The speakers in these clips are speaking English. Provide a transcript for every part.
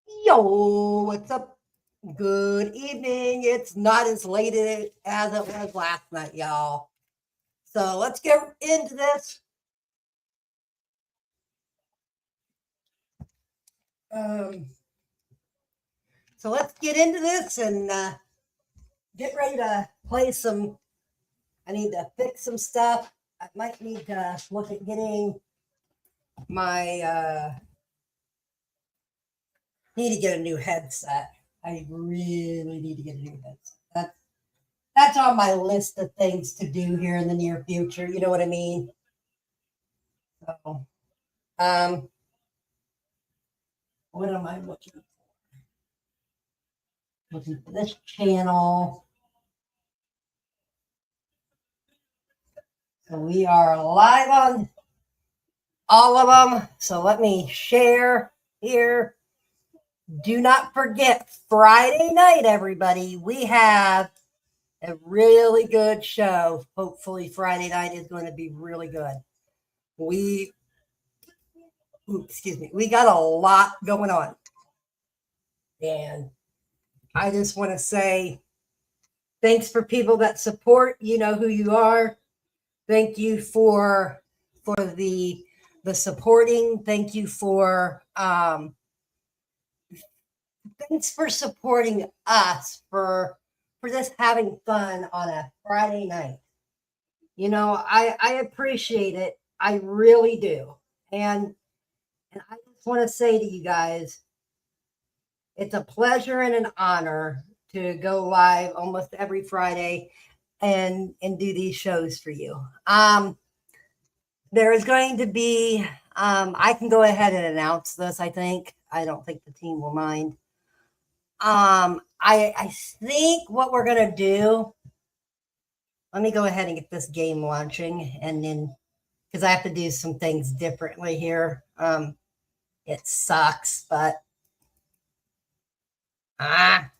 Yo, what's up? Good evening. It's not as late as it was last night, y'all. So let's get into this. Um, so let's get into this and get ready to play some. I need to fix some stuff. I might need to look at getting my. Need to get a new headset. I really need to get a new headset. That's on my list of things to do here in the near future. You know what I mean? So, um, what am I looking for? Looking for this channel. So we are live on all of them. So let me share here. Do not forget Friday night, everybody. We have a really good show. Hopefully Friday night is going to be really good. We got a lot going on. And I just want to say thanks for people that support. You know who you are. Thank you for the supporting. Thank you for thanks for supporting us for just having fun on a Friday night. You know, I appreciate it. I really do. And I just want to say to you guys, it's a pleasure and an honor to go live almost every Friday and do these shows for you. There is going to be I can go ahead and announce this. I don't think the team will mind. I think what we're gonna do. Let me go ahead and get this game launching, and then because I have to do some things differently here. It sucks, but ah.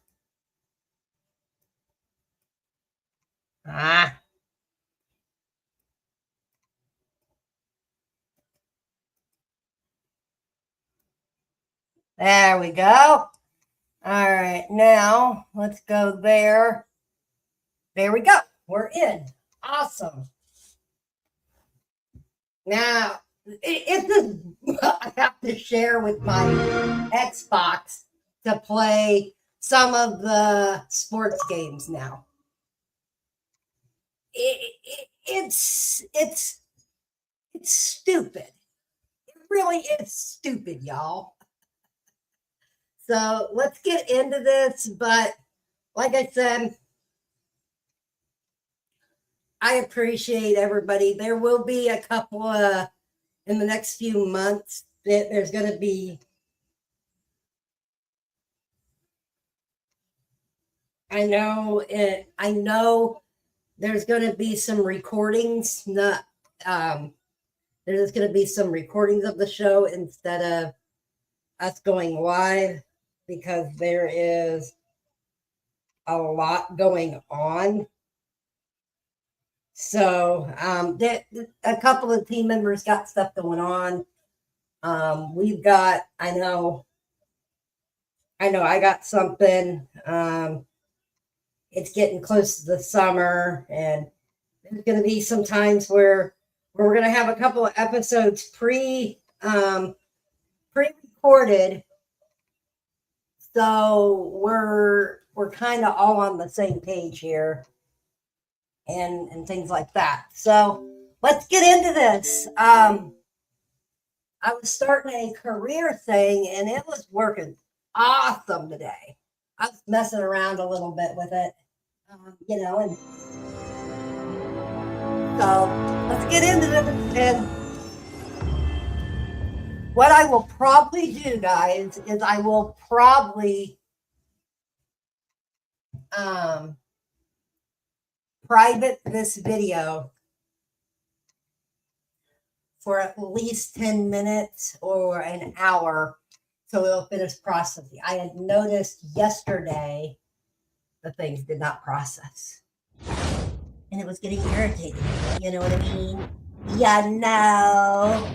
There we go. All right, now let's go there. There we go. We're in. Awesome. Now, I have to share with my Xbox to play some of the sports games now. It's stupid. It really is stupid, y'all. So let's get into this. But like I said, I appreciate everybody. There will be a couple in the next few months that there's going to be. I know there's going to be some recordings. There's going to be some recordings of the show instead of us going live because there is a lot going on. So a couple of team members got stuff going on. We've got, I know I got something. It's getting close to the summer, and there's going to be some times where we're going to have a couple of episodes pre-recorded. So we're kind of all on the same page here. And things like that. So let's get into this. I was starting a career thing and it was working awesome today. I was messing around a little bit with it, and so let's get into this. And what I will probably do, guys, is I will probably private this video for at least 10 minutes or an hour so it'll finish processing. I had noticed yesterday the things did not process. And it was getting irritating. You know what I mean? Yeah, no.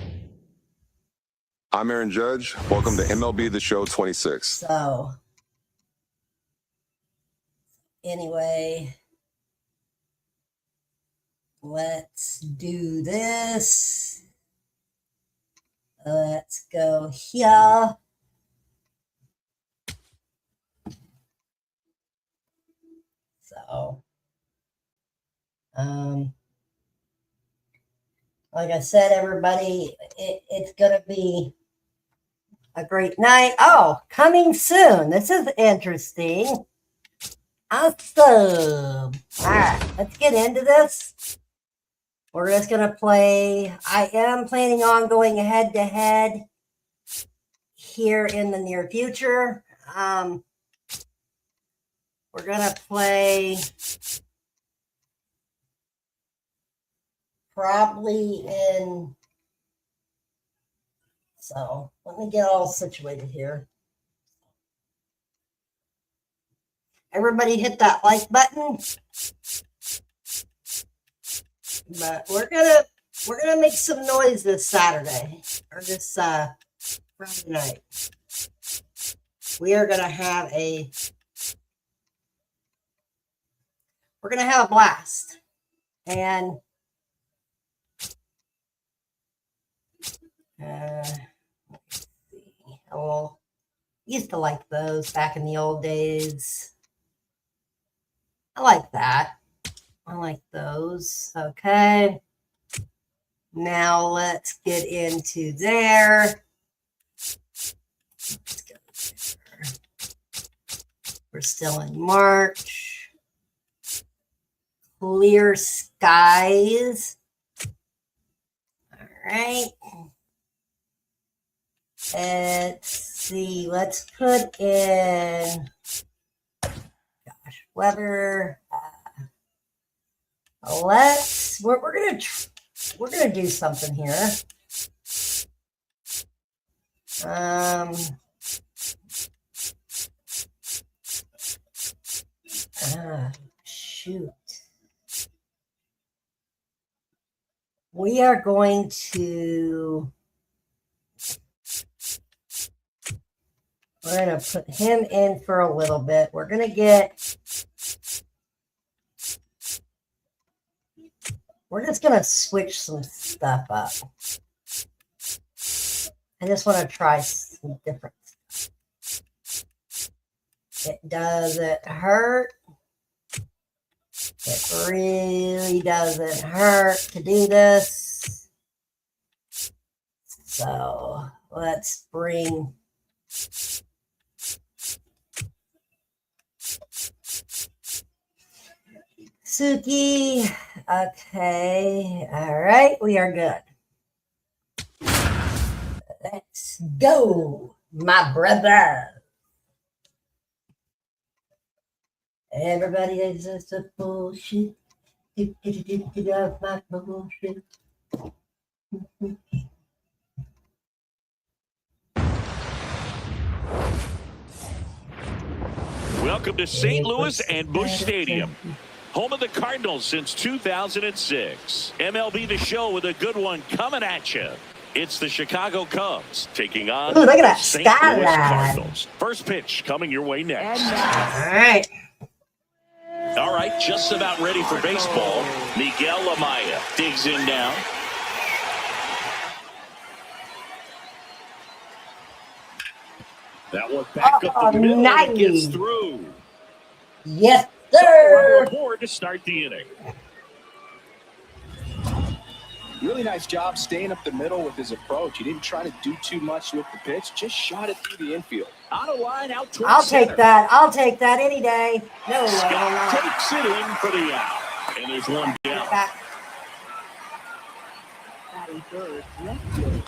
I'm Aaron Judge. Welcome to MLB The Show 26. So, anyway, let's do this. Let's go here. So, like I said, everybody, it's going to be a great night. Oh, coming soon. This is interesting. Awesome. All right, let's get into this. We're just going to play. I am planning on going head-to-head here in the near future. We're going to play probably in... So let me get all situated here. Everybody hit that like button. But we're gonna make some noise this Saturday or this Friday night. We're gonna have a blast. And let's see. Oh, used to like those back in the old days. I like that. I like those. Okay. Now let's get into there. Let's go there. We're still in March. Clear skies. All right. Let's see. Let's put in, weather. We're gonna do something here. Shoot. We are going to. We're going to put him in for a little bit. We're going to get. We're just going to switch some stuff up. I just want to try some different stuff. It doesn't hurt. It really doesn't hurt to do this. So let's bring Suki. Okay. All right. We are good. Let's go, my brother. Everybody is just a bullshit. Get off my bullshit. Welcome to St. Louis and Busch Stadium, home of the Cardinals since 2006. MLB The Show with a good one coming at you. It's the Chicago Cubs taking on the St. Louis Cardinals. First pitch coming your way next. All right, just about ready for baseball. Miguel Amaya digs in now. That one back up the middle and gets through. Yes, sir. Board to start the inning. Really nice job staying up the middle with his approach. He didn't try to do too much with the pitch, just shot it through the infield. Out of line, out towards I'll center. take that. I'll take that any day. No, Scott takes it in for the out. And there's one down.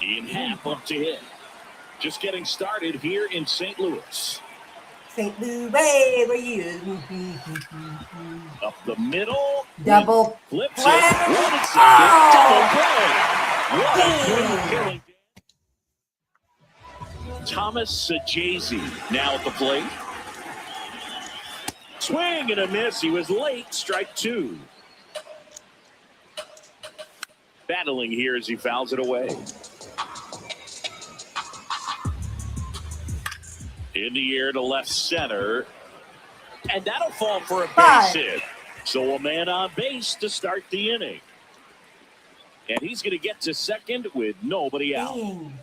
In half up to hit. Just getting started here in St. Louis. St. Louis, where you? Up the middle. Double Flips play. it. One double play. Thomas Sajazi now at the plate. Swing and a miss. He was late. Strike two. Battling here as he fouls it away. In the air to left center. And that'll fall for a base Five. hit. So a man on base to start the inning. And he's going to get to second with nobody out. Dang.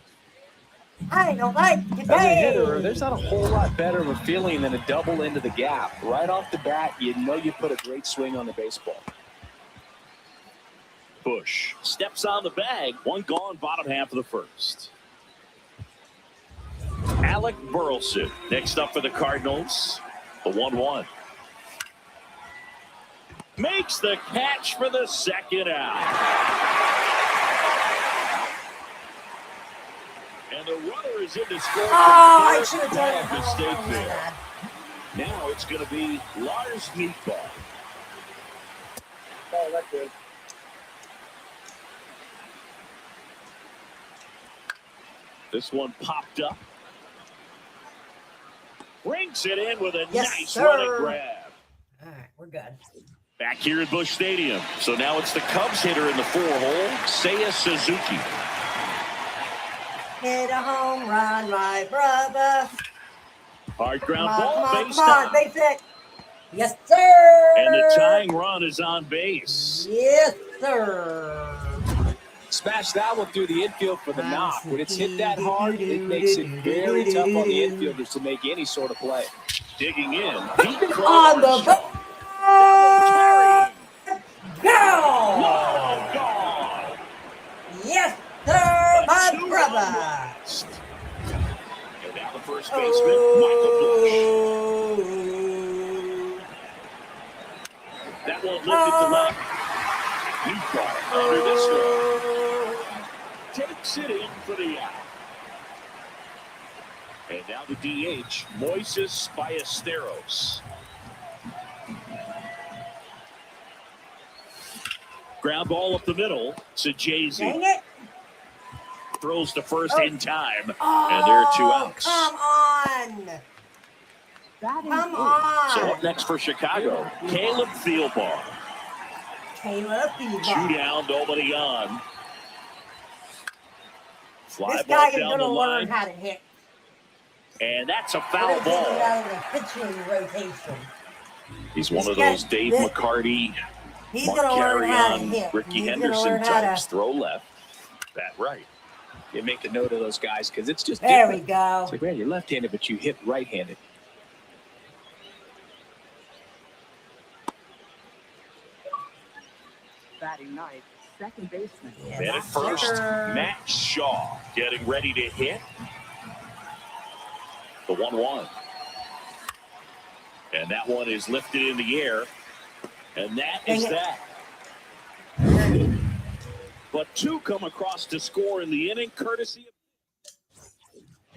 I don't like today. As a hitter, there's not a whole lot better of a feeling than a double into the gap. Right off the bat, you know you put a great swing on the baseball. Bush steps on the bag. One gone, bottom half of the first. Alec Burleson next up for the Cardinals. The 1-1. Makes the catch for the second out. And the runner is in to score. I should have done Bad it. mistake Oh, my there. bad. Now it's going to be Lars Meatball. Oh, that's good. This one popped up. Brings it in with a Yes, nice sir. running grab. All right, we're good. Back here at Busch Stadium. So now it's the Cubs hitter in the 4-hole, Seiya Suzuki. Hit a home run, my brother. Hard ground Come ball, on, base come on, down. base hit. Yes, sir. And the tying run is on base. Yes, sir. Smash that one through the infield for the knock. When it's hit that hard, it makes it very tough on the infielders to make any sort of play. Digging in. On the ball. Go. Oh, God. Yes, sir, my Two brother. runs. And now the first baseman, Michael Bush. Oh. That one lifted to left. Meatball under this one. Takes it in for the out. And now the DH, Moises Ballesteros. Ground ball up the middle to Jay-Z. Dang it. Throws to first in time. Oh, And there are 2 outs. Come on. Come on. So up next for Chicago, Caleb Thielbar. Caleb Two Thielbar. down, nobody on. Fly This ball guy is down going the to learn line. how to hit. And that's a We're foul gonna take him ball. out of the pitching rotation. He's one of This guy- those Dave this- McCarty, He's Mark going to learn how to Carrion, hit. Ricky He's gonna Henderson learn how to- types. Throw left, bat right. You make a note of those guys because it's just There we different. go. It's like, man, you're left-handed, but you hit right-handed. Batting ninth, second baseman. Yeah, And at that's first, better. Matt Shaw getting ready to hit. The 1-1. And that one is lifted in the air. And that is Dang it. that. But 2 come across to score in the inning, courtesy of...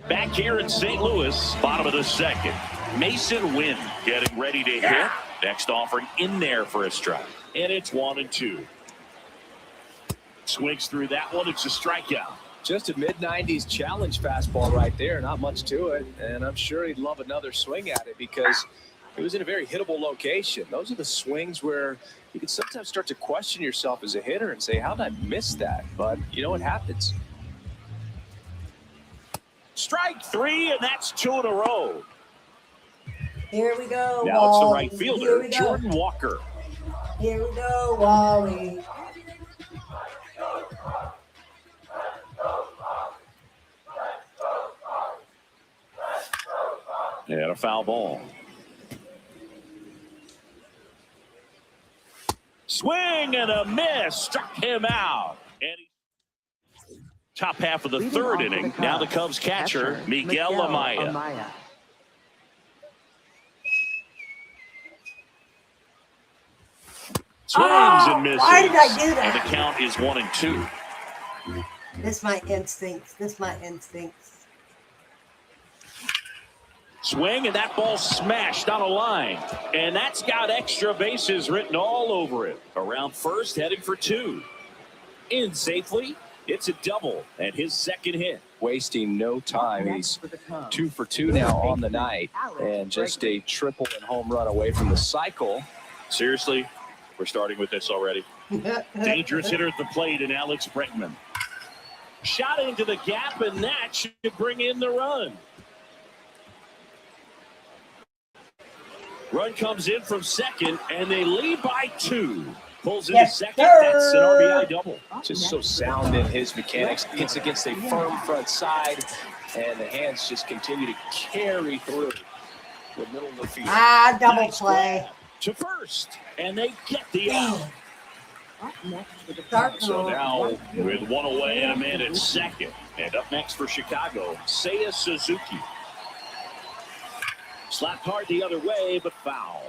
Back here in St. Louis, bottom of the second. Mason Wynn getting ready to hit. Next offering in there for a strike. And it's 1-2. Swings through that one. It's a strikeout. Just a mid-90s challenge fastball right there. Not much to it. And I'm sure he'd love another swing at it because it was in a very hittable location. Those are the swings where you can sometimes start to question yourself as a hitter and say, how did I miss that? But you know what happens. Strike 3, and that's 2 in a row. Here we go, Now it's the Wally. right Here fielder, we go. Jordan Walker. Here we go, Wally. And a foul ball. Swing and a miss. Struck him out. And top half of the Leading third off for inning. the Now the Cubs, Cubs catcher, Miguel Amaya. Swings and misses. why did I do that? And the count is 1-2. This my instincts. This my instincts. Swing, and that ball smashed on a line. And that's got extra bases written all over it. Around first, heading for 2. In safely, it's a double and his second hit. Wasting no time. He's 2 for 2 now on the night. And just a triple and home run away from the cycle. Seriously, we're starting with this already. Dangerous hitter at the plate in Alex Bregman. Shot into the gap, and that should bring in the run. Run comes in from second, and they lead by 2. Pulls into Yes, second. sir. That's an RBI double. Just so sound in his mechanics. Hits against a firm front side, and the hands just continue to carry through the middle of the field. Double Nice play. grab to first, and they get the out. Up next for the Start So now, with 1 away and a man at second. And up next for Chicago, Seiya Suzuki. Slapped hard the other way, but foul.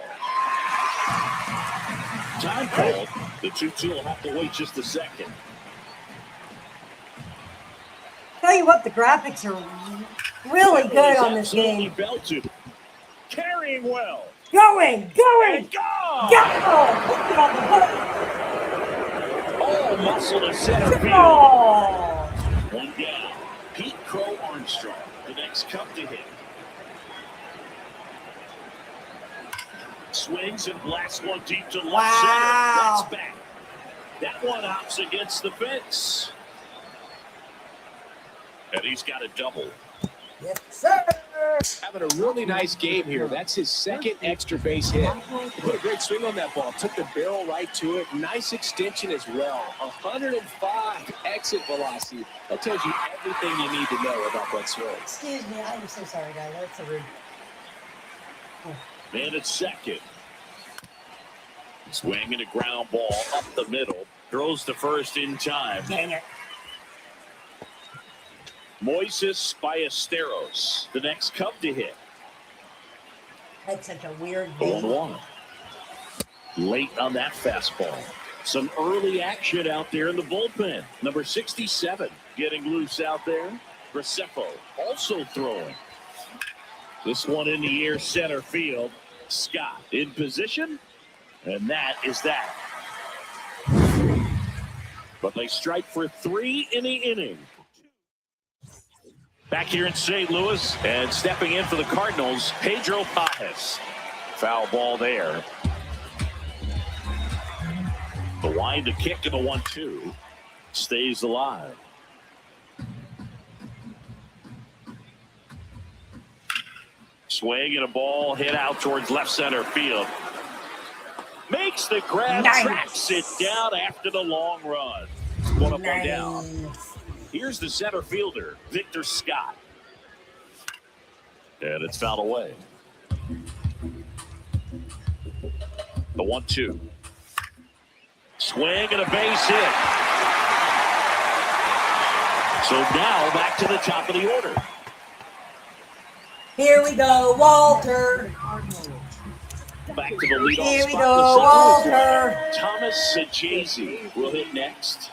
Time called. The 2-2 will have to wait just a second. Tell you what, the graphics are really good on this Absolutely game. belted. Carrying well. Going. And gone. All muscle to center field. Oh. One down. Pete Crow Armstrong. The next cup to hit. Swings and blasts one deep to left Wow. center. That's back. That one hops against the fence. And he's got a double. Yes, sir. Having a really nice game here. That's his second extra base hit. He put a great swing on that ball. Took the barrel right to it. Nice extension as well. 105 exit velocity. That tells you everything you need to know about that swing. Excuse me. I'm so sorry, guys. That's a rude. Man at second. Swinging a ground ball up the middle. Throws to first in time. Dang it. Moises Ballesteros, the next Cub to hit. That's such a weird The game. 1-1. Late on that fastball. Some early action out there in the bullpen. Number 67 getting loose out there. Gracefo also throwing. This one in the air, center field. Scott in position. And that is that. But they strike for 3 in the inning. Back here in St. Louis, and stepping in for the Cardinals, Pedro Pajes. Foul ball there. The wind to kick and the 1-2 stays alive. Swing and a ball hit out towards left center field. Makes the grab, Nice. tracks it down after the long run. One up, one down. Nice. Here's the center fielder, Victor Scott. And it's fouled away. The 1-2. Swing and a base hit. So now back to the top of the order. Here we go, Walter. Back to the leadoff Here we spot. go, Walter. Thomas Sajazi will hit next.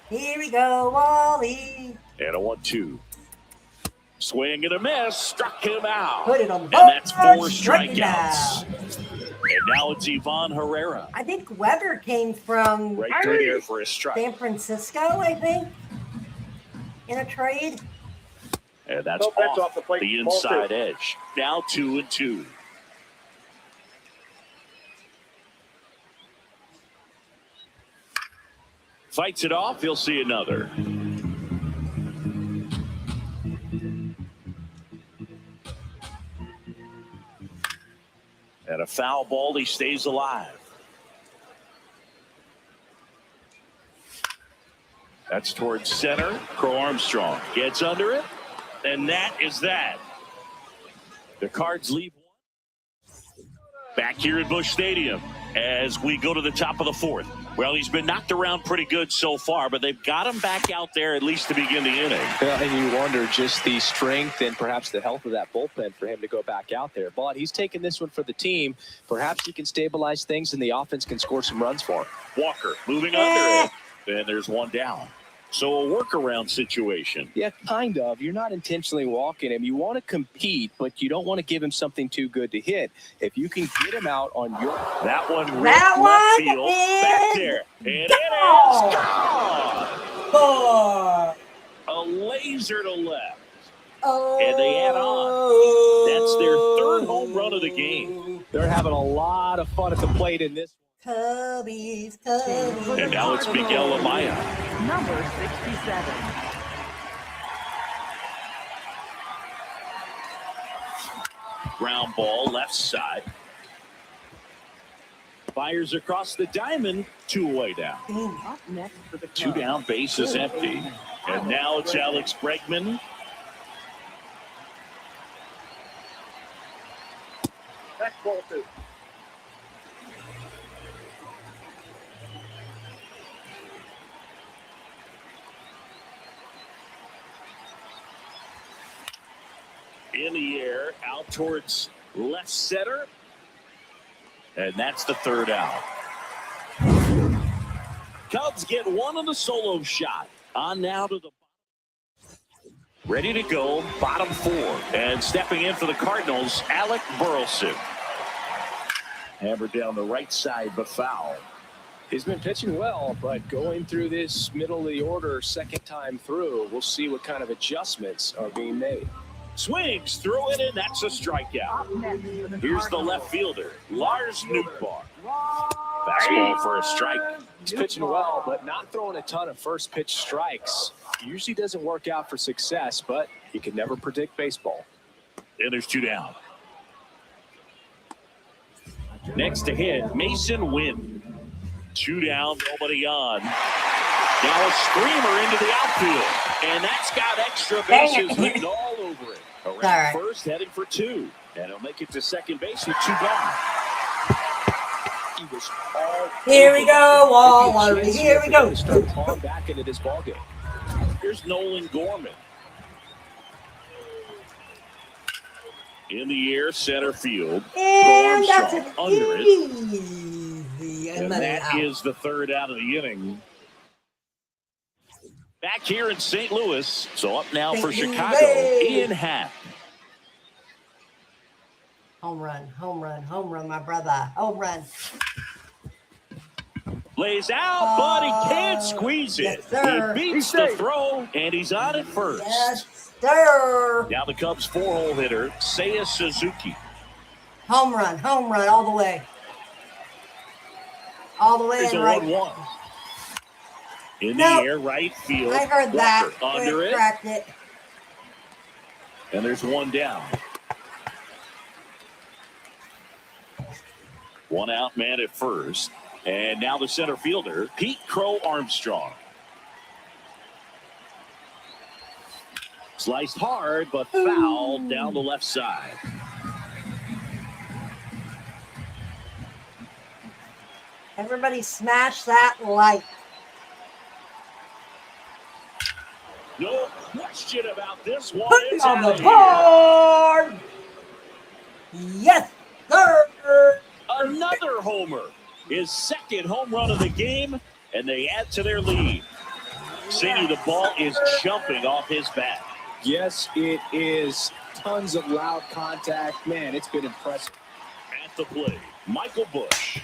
Here we go, Wally. And a 1-2. Swing and a miss. Struck him out. Put it on the And board. that's 4 Strike it strikeouts. out. And now it's Ivan Herrera. I think Weber came from Right through here for a strike. San Francisco, I think, in a trade. And that's off the inside edge. Now 2-2. Fights it off. He'll see another. And a foul ball. He stays alive. That's towards center. Crow Armstrong gets under it. And that is that. The Cards leave one. Back here at Busch Stadium as we go to the top of the 4th. Well, he's been knocked around pretty good so far, but they've got him back out there at least to begin the inning. Well, and you wonder just the strength and perhaps the health of that bullpen for him to go back out there. But he's taking this one for the team. Perhaps he can stabilize things and the offense can score some runs for him. Walker moving under it. And there's one down. So a workaround situation. Yeah, kind of. You're not intentionally walking him. You want to compete, but you don't want to give him something too good to hit. If you can get him out on your... That one ripped That left one field. is Back there. And it is gone. 4. A laser to left. Oh. And they add on. That's their 3rd home run of the game. They're having a lot of fun at the plate in this. Cubbies. And now it's Miguel Amaya. Number 67. Ground ball left side. Fires across the diamond. 2 away down. Up next for the 2 down, base is empty. And now it's Alex Bregman. That's ball 2. In the air, out towards left center. And that's the 3rd out. Cubs get one on the solo shot. On now to the ready to go, bottom 4. And stepping in for the Cardinals, Alec Burleson. Hammered down the right side, but foul. He's been pitching well, but going through this middle of the order second time through, we'll see what kind of adjustments are being made. Swings through it, and that's a strikeout. Up next for the Here's the Cardinals. left fielder, Lars Nootbaar. Fastball for a strike. He's pitching well, but not throwing a ton of first pitch strikes. Usually doesn't work out for success, but you can never predict baseball. And there's 2 down. Next to hit, Mason Wynn. 2 down, nobody on. Now a screamer into the outfield. And that's got extra bases written all over it. Around Sorry. first, heading for 2. And he'll make it to second base with 2 gone. He was all Here we go, Wall. Waller. Here we go. Start clawing back into this ballgame. Here's Nolan Gorman. In the air, center field. And that's Armstrong an under it. easy. And that is the 3rd out of the inning. Back here in St. Louis. So up now for St. Chicago, Louis. Ian Happ. Home run, home run, home run, my brother. Home run. Lays out, but he can't squeeze it. Yes, sir. He beats the throw, and he's on it first. Yes, sir. Now the Cubs' 4-hole hitter, Seiya Suzuki. Home run, all the way. All the way There's and a right. 1-1. In Nope. the air, right field. I heard that. Walker under Quick, it. cracked it. And there's 1 down. 1 out, man at first. And now the center fielder, Pete Crow Armstrong. Sliced hard, but fouled down the left side. Everybody smash that like. No question about this one. Put It's on out the of here. board. Yes, sir. Another homer. His 2nd home run of the game, and they add to their lead. Singing the ball is jumping off his bat. Yes, it is. Tons of loud contact. Man, it's been impressive. At the plate, Michael Bush.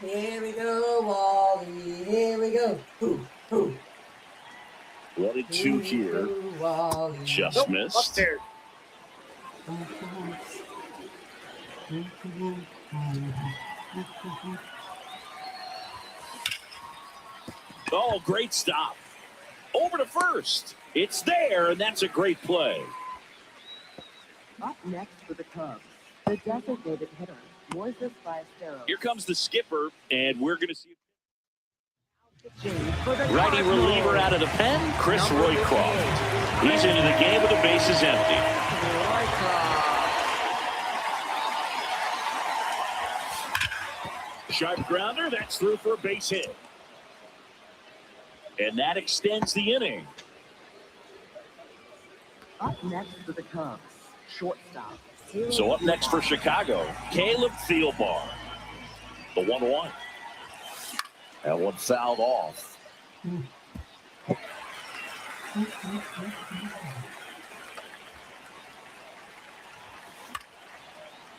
Here we go, Wally. Here we go. Ooh, ooh. 1-2 here. Ooh, Wally. Just missed. Oh, great stop. Over to first. It's there, and that's a great play. Up next for the Cubs, the designated hitter, Moises Ballesteros. Here comes the skipper, and we're going to see For the righty Cardinals. reliever out of the pen, Chris Roycroft. He's into the game with the bases empty. Sharp grounder, that's through for a base hit. And that extends the inning. Up next for the Cubs, shortstop. So up next for Chicago, Caleb Thielbar. The 1-1. That one fouled off.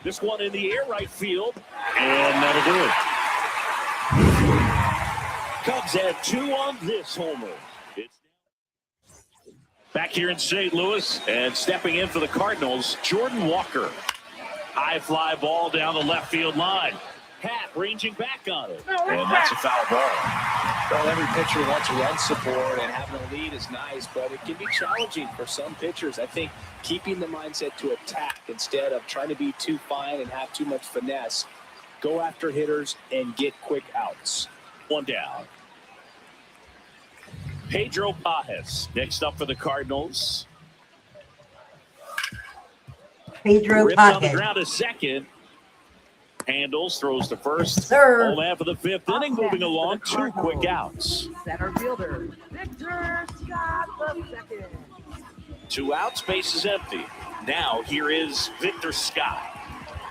This one in the air right field, and that'll do it. Cubs have 2 on this homer. It's back here in St. Louis, and stepping in for the Cardinals, Jordan Walker. High fly ball down the left field line. Pat ranging back on it. And that's a foul ball. Well, every pitcher wants run support, and having a lead is nice, but it can be challenging for some pitchers. I think keeping the mindset to attack instead of trying to be too fine and have too much finesse, go after hitters and get quick outs. One down. Pedro Pajes next up for the Cardinals. Pedro Ripped on the Pajes. ground a second. Handles, throws to first. Sir. Home half of the fifth inning, moving along. 2 quick outs. Center fielder, Victor Scott the second. 2 outs, base is empty. Now here is Victor Scott.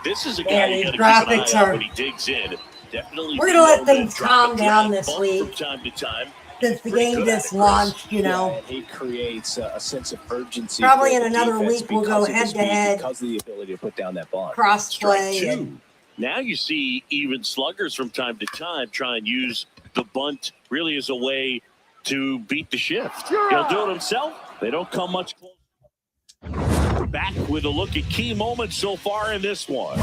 This is a guy Man, you these got to keep an graphics eye on are- when he digs in. Definitely. We're gonna let below things the drop calm and down drag this bump week. from time to time. Since the Pretty game good at just it, Chris. launched, you Yeah, know. and he creates a sense of urgency. Probably for in the another defense week we'll go because of the head-to-head. speed, because of the ability to put down that bunt. Cross Strike play 2. and Now you see even sluggers from time to time try and use the bunt really as a way to beat the shift. He'll do it himself. They don't come much closer. Back with a look at key moments so far in this one.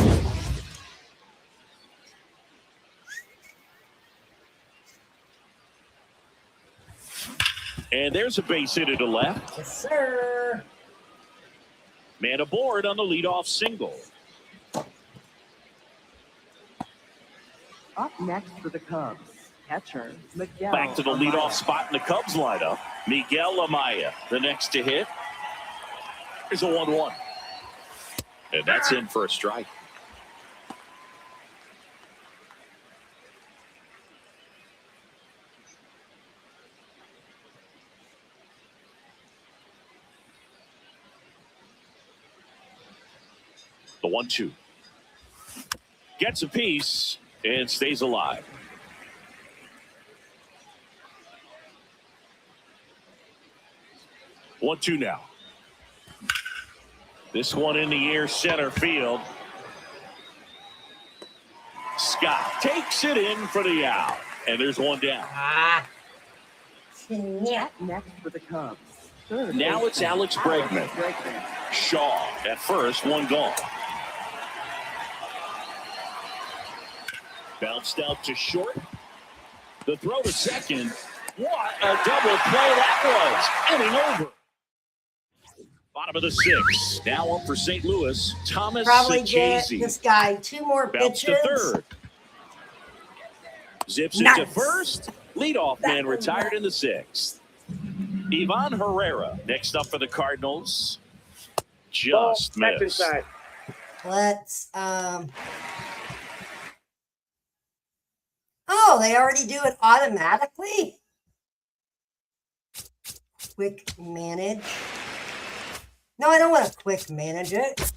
And there's a base hit to the left. yes, sir. Man aboard on the leadoff single. Up next for the Cubs, catcher Miguel. Back to the Amaya. leadoff spot in the Cubs lineup. Miguel Amaya, the next to hit. Here's a 1-1. And that's in for a strike. The 1-2. Gets a piece and stays alive. One, two now. This one in the air, center field. Scott takes it in for the out. And there's one down. Ah. Yeah. Up next for the Cubs, third Now it's baseman, Alex Bregman. Shaw at first, one gone. Bounced out to short. The throw to second. What a double play that was. Inning over. Bottom of the 6th. Now up for St. Louis. Thomas Probably get Saccese. this guy 2 more Bounce pitches. to third. Zips Nice. into first. Leadoff That man was retired nice. in the 6th. Ivan Herrera next up for the Cardinals. Just missed. Let's Oh, they already do it automatically? Quick manage. No, I don't want to quick manage it.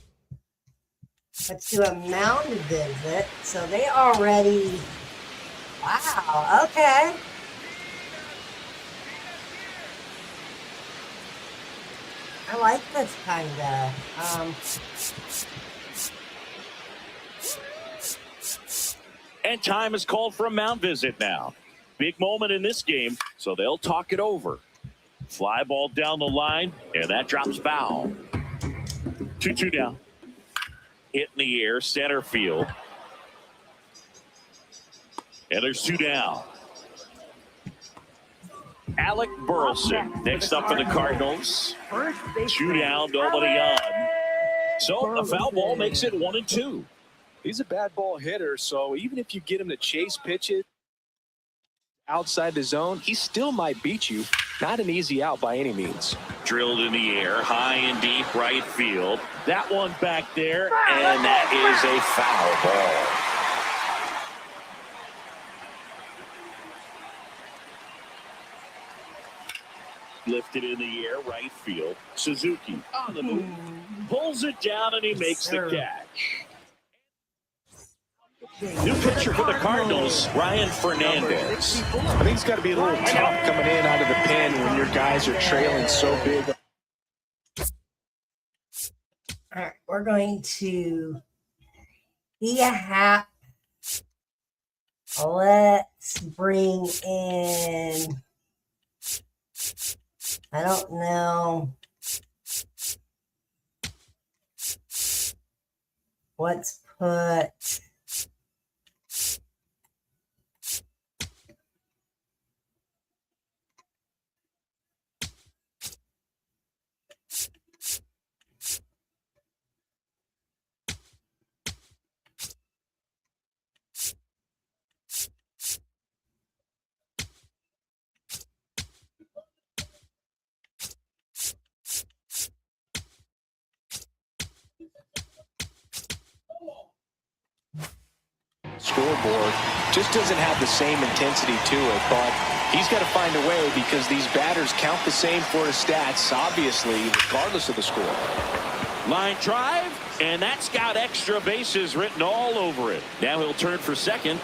Let's do a mound visit. So they already. Wow, okay. I like this kind of. And time is called for a mound visit now. Big moment in this game, so they'll talk it over. Fly ball down the line, and that drops foul. 2-2 now. Hit in the air, center field. And there's 2 down. Alec Burleson next up for the Cardinals. 2 down, nobody on. So a foul ball makes it 1-2. He's a bad ball hitter, so even if you get him to chase pitches outside the zone, he still might beat you. Not an easy out by any means. Drilled in the air, high and deep right field. That one back there, and that is a foul ball. Lifted in the air, right field. Suzuki on the move. Pulls it down, and he makes the catch. New pitcher for the Cardinals, Ryan Fernandez. I think it's got to be a little tough coming in out of the pen when your guys are trailing so big. All right, we're going to be a hap. Let's bring in. I don't know. Let's put. scoreboard. Just doesn't have the same intensity to it, but he's got to find a way because these batters count the same for his stats, obviously, regardless of the score. Line drive, and that's got extra bases written all over it. Now he'll turn for second.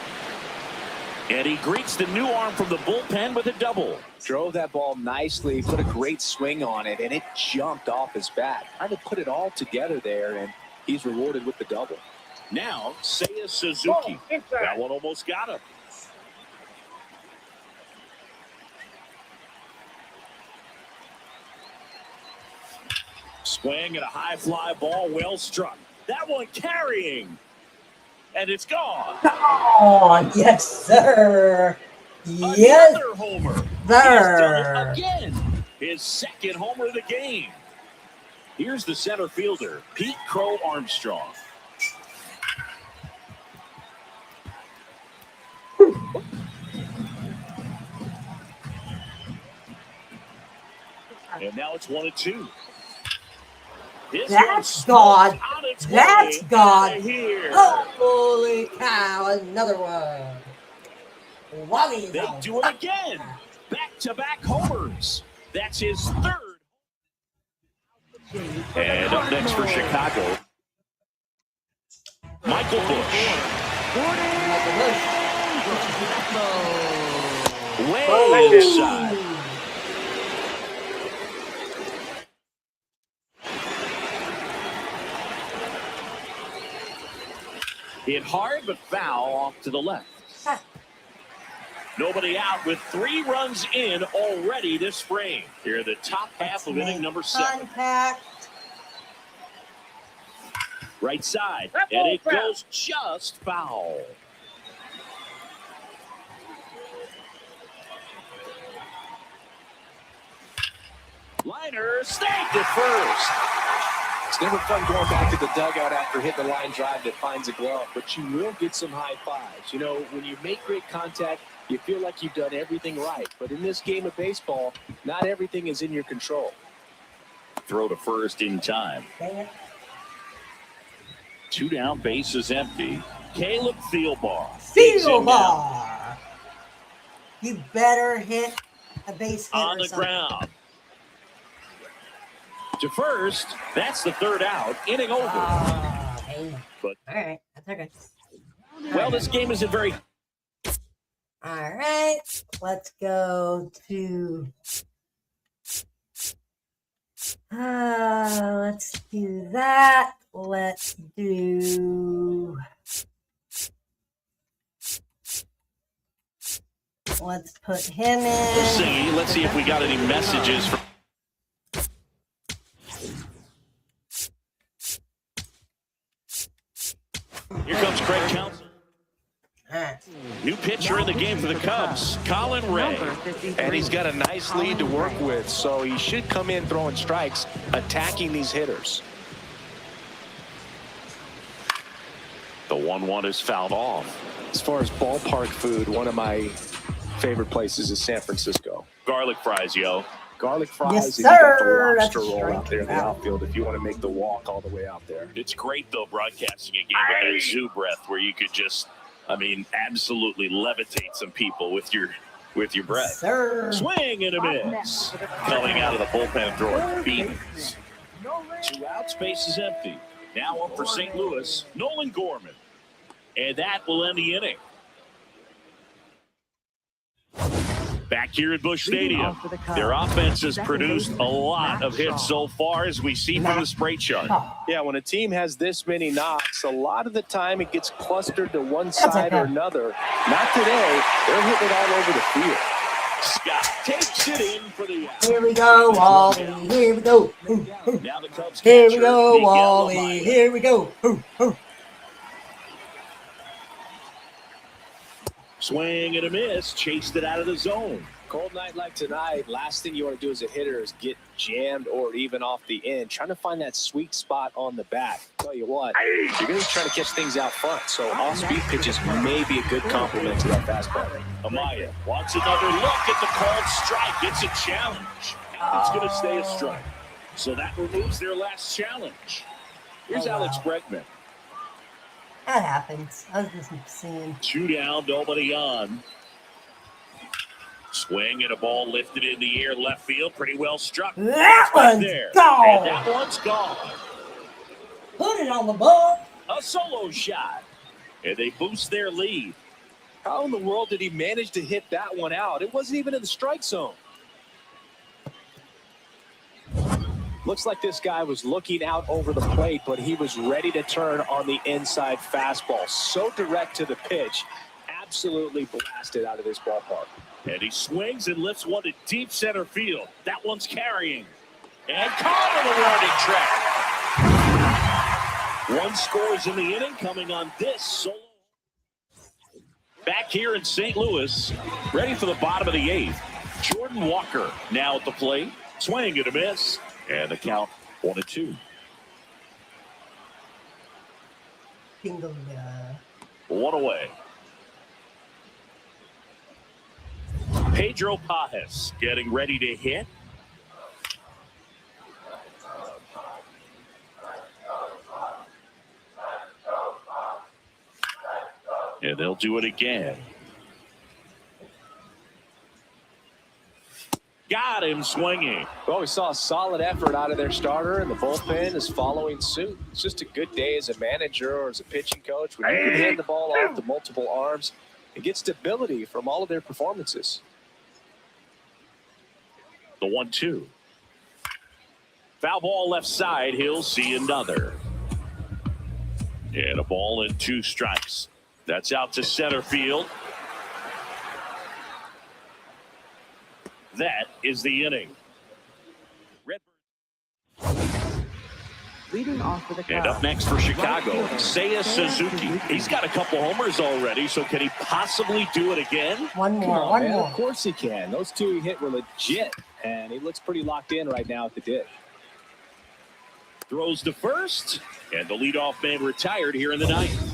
And he greets the new arm from the bullpen with a double. Drove that ball nicely, put a great swing on it, and it jumped off his bat. Trying to put it all together there, and he's rewarded with the double. Now, Seiya Suzuki. That one almost got him. Swing and a high fly ball, well struck. That one carrying. And it's gone. Oh, yes, sir. Yes, Another homer. sir. He's done it again. His second homer of the game. Here's the center fielder, Pete Crow Armstrong. And now it's 1-2. That's God. That's God. Here. Holy cow, another one. Wally's They out. do it again. Back-to-back homers. That's his third. And up next for Chicago, Michael Bush. Way inside. Hit hard but foul off to the left. Nobody out with 3 runs in already this frame. Here the top half of inning number 7. Contact. Right side, and it goes just foul. Liner snagged it first. It's never fun going back to the dugout after hitting the line drive that finds a glove, but you will get some high fives. You know, when you make great contact, you feel like you've done everything right. But in this game of baseball, not everything is in your control. Throw to first in time. 2 down, bases empty. Caleb Thielbar. Thielbar. You better hit a base hit On or the something. ground. To first, that's the 3rd out. Inning over. Hey. But All right, that's okay. well, this game isn't very. All right, let's go to. Let's do that. Let's do. Let's put him in. Let's see if we got any messages from. Here comes Craig Counsell. New pitcher in the game for the Cubs, Colin Ray. And he's got a nice lead to work with, so he should come in throwing strikes, attacking these hitters. The 1-1 is fouled off. As far as ballpark food, one of my favorite places is San Francisco. Garlic fries, yo. Garlic fries, Yes, and you got sir. the lobster That's roll out there in the straight outfield if you want to make the walk all the way out there. It's great, though, broadcasting a game with that zoo breath where you could just, absolutely levitate some people with your breath. Sir. Swing and a miss. Coming out of the bullpen throwing beans. 2 outs, space is empty. Now up for St. Louis, Nolan Gorman. And that will end the inning. Back here at Busch Stadium, their offense has produced a lot of hits so far, as we see from the spray chart. Yeah, when a team has this many knocks, a lot of the time it gets clustered to one side or another. Not today. They're hitting it all over the field. Scott takes it in for the out. Here we go, Wally. Here we go. Now the Cubs Here we catcher, go, Miguel Wally. Amaya. Here we go. Swing and a miss, chased it out of the zone. Cold night like tonight, last thing you want to do as a hitter is get jammed or even off the end. Trying to find that sweet spot on the bat. Tell you what, you're going to try to catch things out front. So off-speed pitches may be a good complement to that fastball. Amaya wants another look at the called strike. It's a challenge. And it's going to stay a strike. So that removes their last challenge. Here's Alex Bregman. That happens. I was just seeing. 2 down, nobody on. Swing and a ball lifted in the air, left field, pretty well struck. That Right one's there. gone. And that one's gone. Put it on the board. A solo shot. And they boost their lead. How in the world did he manage to hit that one out? It wasn't even in the strike zone. Looks like this guy was looking out over the plate, but he was ready to turn on the inside fastball. So direct to the pitch. Absolutely blasted out of this ballpark. And he swings and lifts one to deep center field. That one's carrying. And caught on a warning track. One scores in the inning coming on this solo. Back here in St. Louis, ready for the bottom of the 8th. Jordan Walker now at the plate. Swing and a miss. And the count 1-2. Bingo. One away. Pedro Pajes getting ready to hit. And they'll do it again. Got him swinging. Well, we saw a solid effort out of their starter, and the bullpen is following suit. It's just a good day as a manager or as a pitching coach when you can hand the ball off to multiple arms and get stability from all of their performances. The 1-2. Foul ball left side. He'll see another. And a ball and 2 strikes. That's out to center field. That is the inning. Leading off for the And Cubs. up next for Chicago, Seiya Suzuki. He's got a couple homers already, so can he possibly do it again? One Come more. on, One man. more. Of course he can. Those 2 he hit were legit, and he looks pretty locked in right now at the dish. Throws to first, and the leadoff man retired here in the 9th.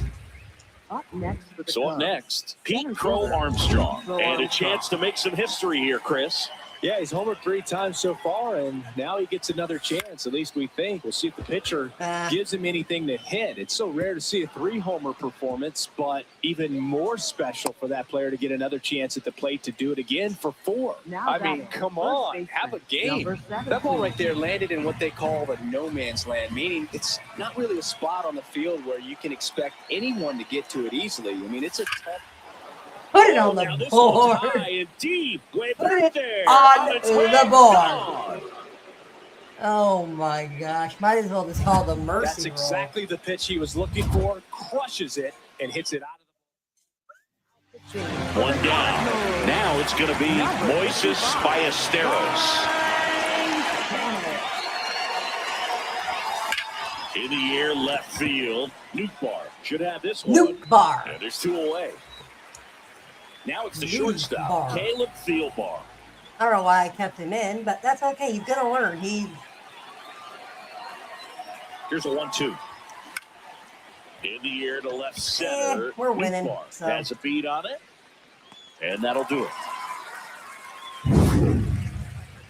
Up next for the So up Cubs. next, Pete Crow Armstrong. And a chance to make some history here, Chris. Yeah, he's homered 3 times so far, and now he gets another chance, at least we think. We'll see if the pitcher gives him anything to hit. It's so rare to see a 3-homer performance, but even more special for that player to get another chance at the plate to do it again for 4. Now I batting, mean, come first on, baseman, have a game. number That ball 17. right there landed in what they call the no man's land, meaning it's not really a spot on the field where you can expect anyone to get to it easily. I mean, it's a tough. Put it on Now the this one's board. high and deep. Way Put back it there. on its the way, board. gone. Oh my gosh. Might as well just call the mercy That's roll. exactly the pitch he was looking for. Crushes it and hits it out of the. One down. Now it's going to be Moises Ballesteros. In the air, left field. Nuke should have this one. Nuke bar. And there's 2 away. Now it's the Nuke shortstop, bar. Caleb Thielbar. I don't know why I kept him in, but that's okay. He's gonna learn. Here's a 1-2. In the air to left center. we're winning, Nuke so. has a beat on it. And that'll do it.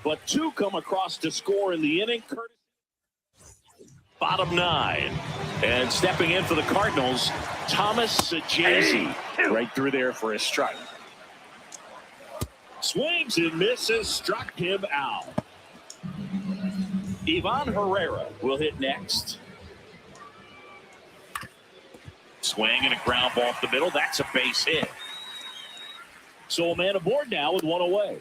But 2 come across to score in the inning. Curtis. Bottom 9. And stepping in for the Cardinals, Thomas Sajazi. Right through there for a strike. Swings and misses, struck him out. Ivan Herrera will hit next. Swing and a ground ball off the middle. That's a base hit. So a man aboard now with 1 away.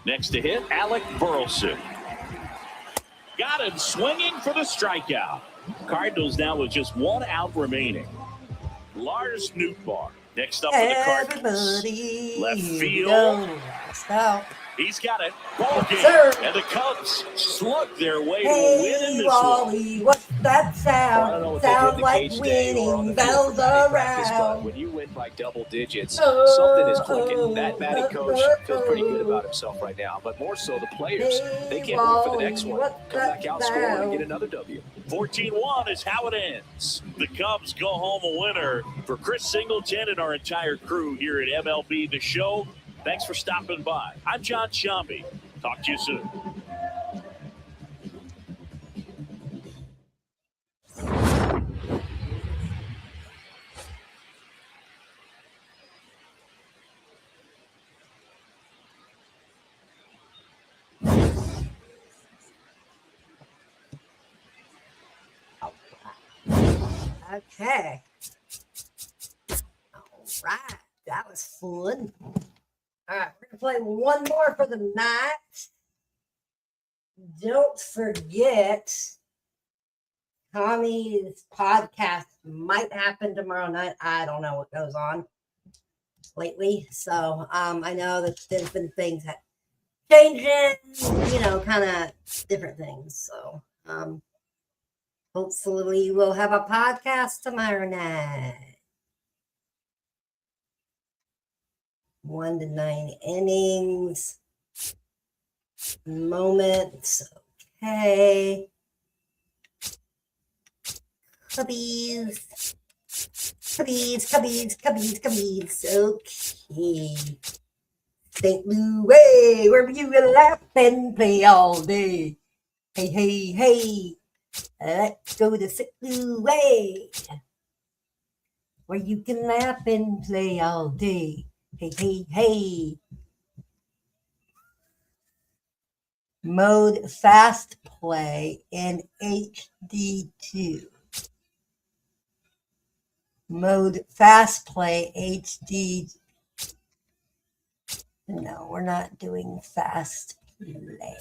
Next to hit, Alec Burleson. Got him swinging for the strikeout. Cardinals now with just 1 out remaining. Lars Nootbaar next up for the Cardinals. Everybody Left field. goes out. He's got it. Ball game. Sir. And the Cubs slug their way to a win in Hey, this one. Wally, what's that I don't know sound? what they did in Sounds the like cage today or on winning the field bells for batting practice, but around. when you win by double digits, something is clicking. That batting coach feels pretty good about himself right now, but more so the players. They can't wait for the next one. Come back out, score, and get another W. 14-1 is how it ends. The Cubs go home a winner. For Chris Singleton and our entire crew here at MLB The Show, thanks for stopping by. I'm John Shambi. Talk to you soon. Okay. All right. That was fun. All right. We're going to play one more for the night. Don't forget, Tommy's podcast might happen tomorrow night. I don't know what goes on lately. So I know that there's been things that changing, kind of different things. So hopefully we'll have a podcast tomorrow night. 1 to 9 innings. Moments. Okay. Cubbies. Okay. St. Louis, where you will laugh and play all day. Hey, hey, hey. Let's go to St. Louis, where you can laugh and play all day. Hey, hey, hey. Mode fast play in HD2. Mode fast play HD. No, we're not doing fast play.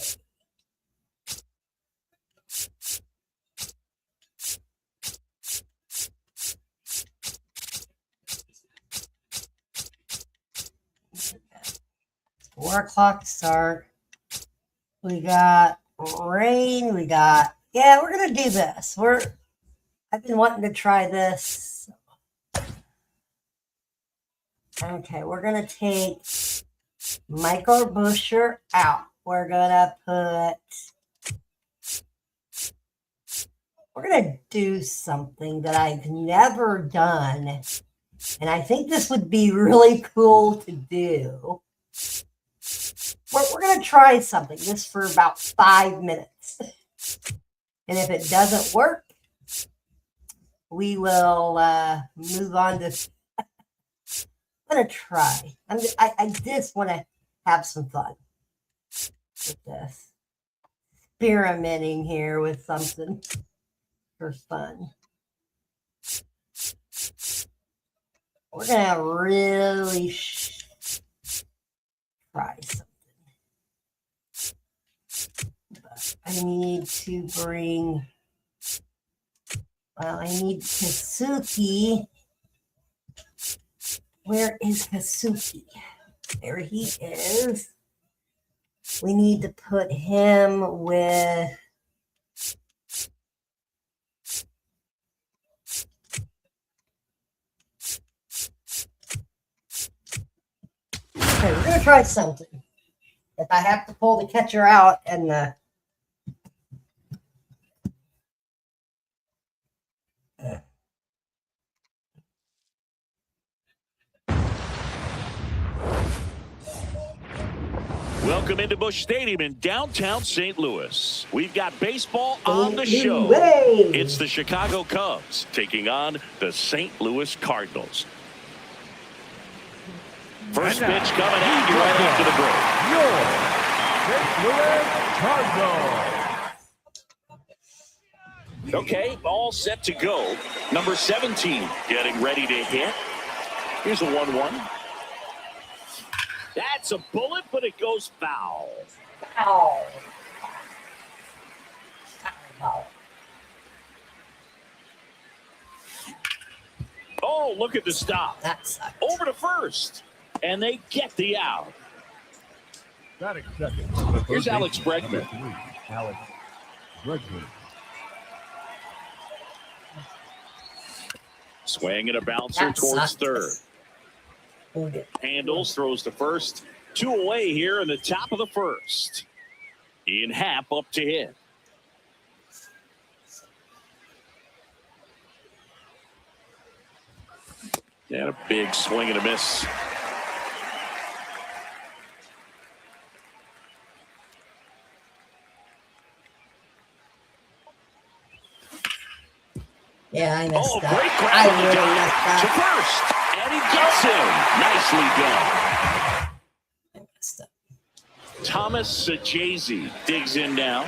Four o'clock start. We got rain. We're gonna do this. I've been wanting to try this. Okay, we're gonna take Michael Busher out. We're gonna do something that I've never done. And I think this would be really cool to do. We're going to try something, this for about 5 minutes. And if it doesn't work, we will move on to... I'm going to try. I just want to have some fun with this. Experimenting here with something for fun. We're going to really try something. But I need to bring, I need Kasuki. Where is Kasuki? There he is. We need to put him with... Okay, we're going to try something. If I have to pull the catcher out and Welcome into Busch Stadium in downtown St. Louis. We've got baseball on the show. It's the Chicago Cubs taking on the St. Louis Cardinals. First pitch coming at you right after the break. Okay, all set to go. Number 17 getting ready to hit. Here's a 1-1. That's a bullet, but it goes foul. Ow. Oh, look at the stop. That sucked. Over to first. And they get the out. Here's Alex Bregman. Swing and a bouncer That towards sucked. third. Handles, throws to first. 2 away here in the top of the first. Ian Happ up to hit. And a big swing and a miss. Yeah, I messed up. Great grab I on the really dive messed to up. first. And he gets him. Nicely done. I messed up. Thomas Sajazi digs in now.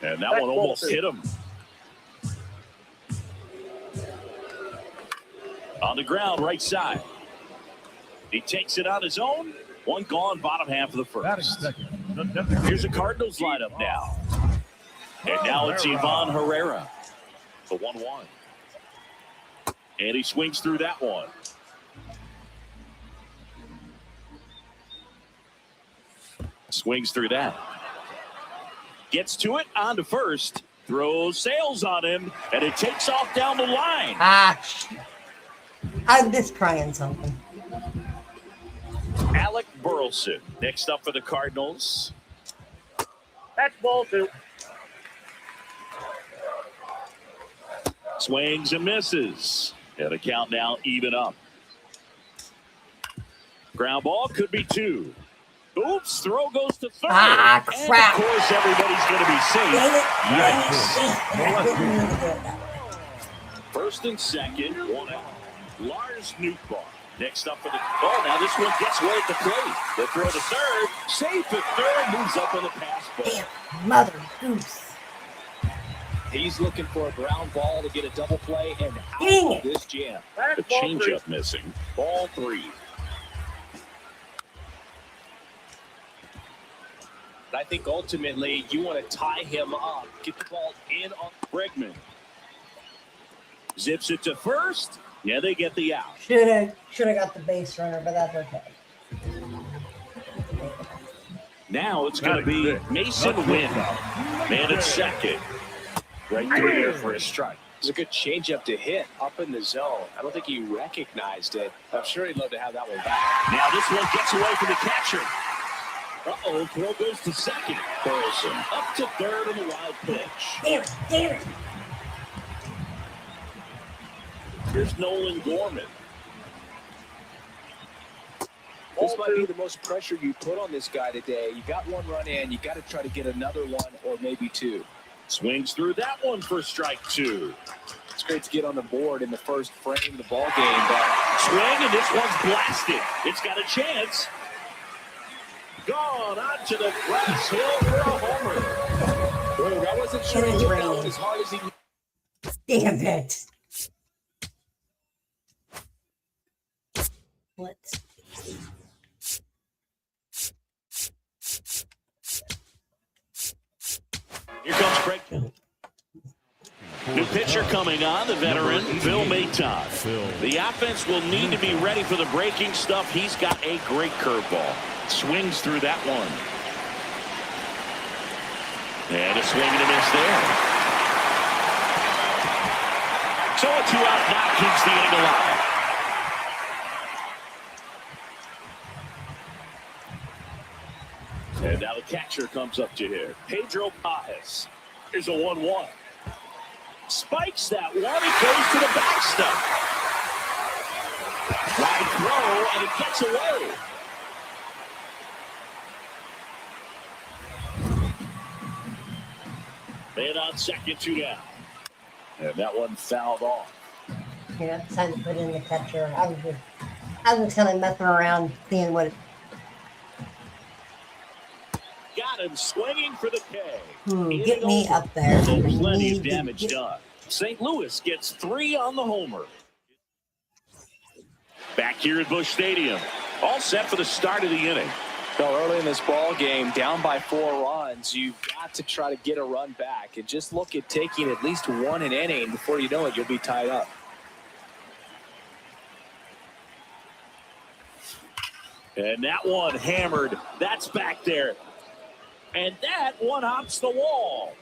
And that one almost hit him. On the ground, right side. He takes it on his own. One gone, bottom half of the first. Here's the Cardinals lineup now. And now it's Ivan Herrera. The 1-1. And he swings through that one. Swings through that. Gets to it, on to first. Throws sails on him, and it takes off down the line. I'm just trying something. Alec Burleson next up for the Cardinals. That's ball 2. Swings and misses. And the count now even up. Ground ball could be 2. Oops, throw goes to third. Crap. And of course, everybody's going to be safe. Yikes. First and second, 1 out. Lars Nootbaar next up for the ball. Now this one gets away at the plate. The throw to third. Safe at third. Moves up on the pass ball. Damn, mother goose. He's looking for a ground ball to get a double play and Dang out it. of this jam. The changeup missing. Ball 3. I think ultimately you want to tie him up, get the ball in on Bregman zips it to first. Yeah, they get the out. Should have got the base runner, but that's okay. Now it's going to be Mason Wynn. Man at second. Right through there for a strike. It's a good changeup to hit up in the zone. I don't think he recognized it. I'm sure he'd love to have that one back. Now this one gets away from the catcher. Uh-oh, throw goes to second. Burleson up to third on the wild pitch. Damn it. Here's Nolan Gorman. This might be the most pressure you put on this guy today. You got one run in, you got to try to get another one or maybe 2. Swings through that one for strike 2. It's great to get on the board in the first frame of the ball game, but Swing, and this one's blasted. It's got a chance. Gone out to the grass hill for a homer. boy, that wasn't sure he It is took that raining. one as hard as he. Damn it. Let's see. Here comes Craig. New pitcher coming on, the veteran, Phil Maton. The offense will need to be ready for the breaking stuff. He's got a great curveball. Swings through that one. And a swing and a miss there. So a 2-out knock keeps the inning alive. And now the catcher comes up to here. Pedro Pajes. Here's a 1-1. Spikes that one. It goes to the backstop. Wide throw, and it gets away. Man on second, 2 down. And that one fouled off. Yeah, it's time to put in the catcher. I was kind of messing around, seeing what. Got him swinging for the K. Get me up there. So I plenty need of to damage get- done. St. Louis gets 3 on the homer. Back here at Busch Stadium. All set for the start of the inning. So early in this ball game, down by 4 runs, you've got to try to get a run back and just look at taking at least one an inning. Before you know it, you'll be tied up. And that one hammered. That's back there. And that one hops the wall.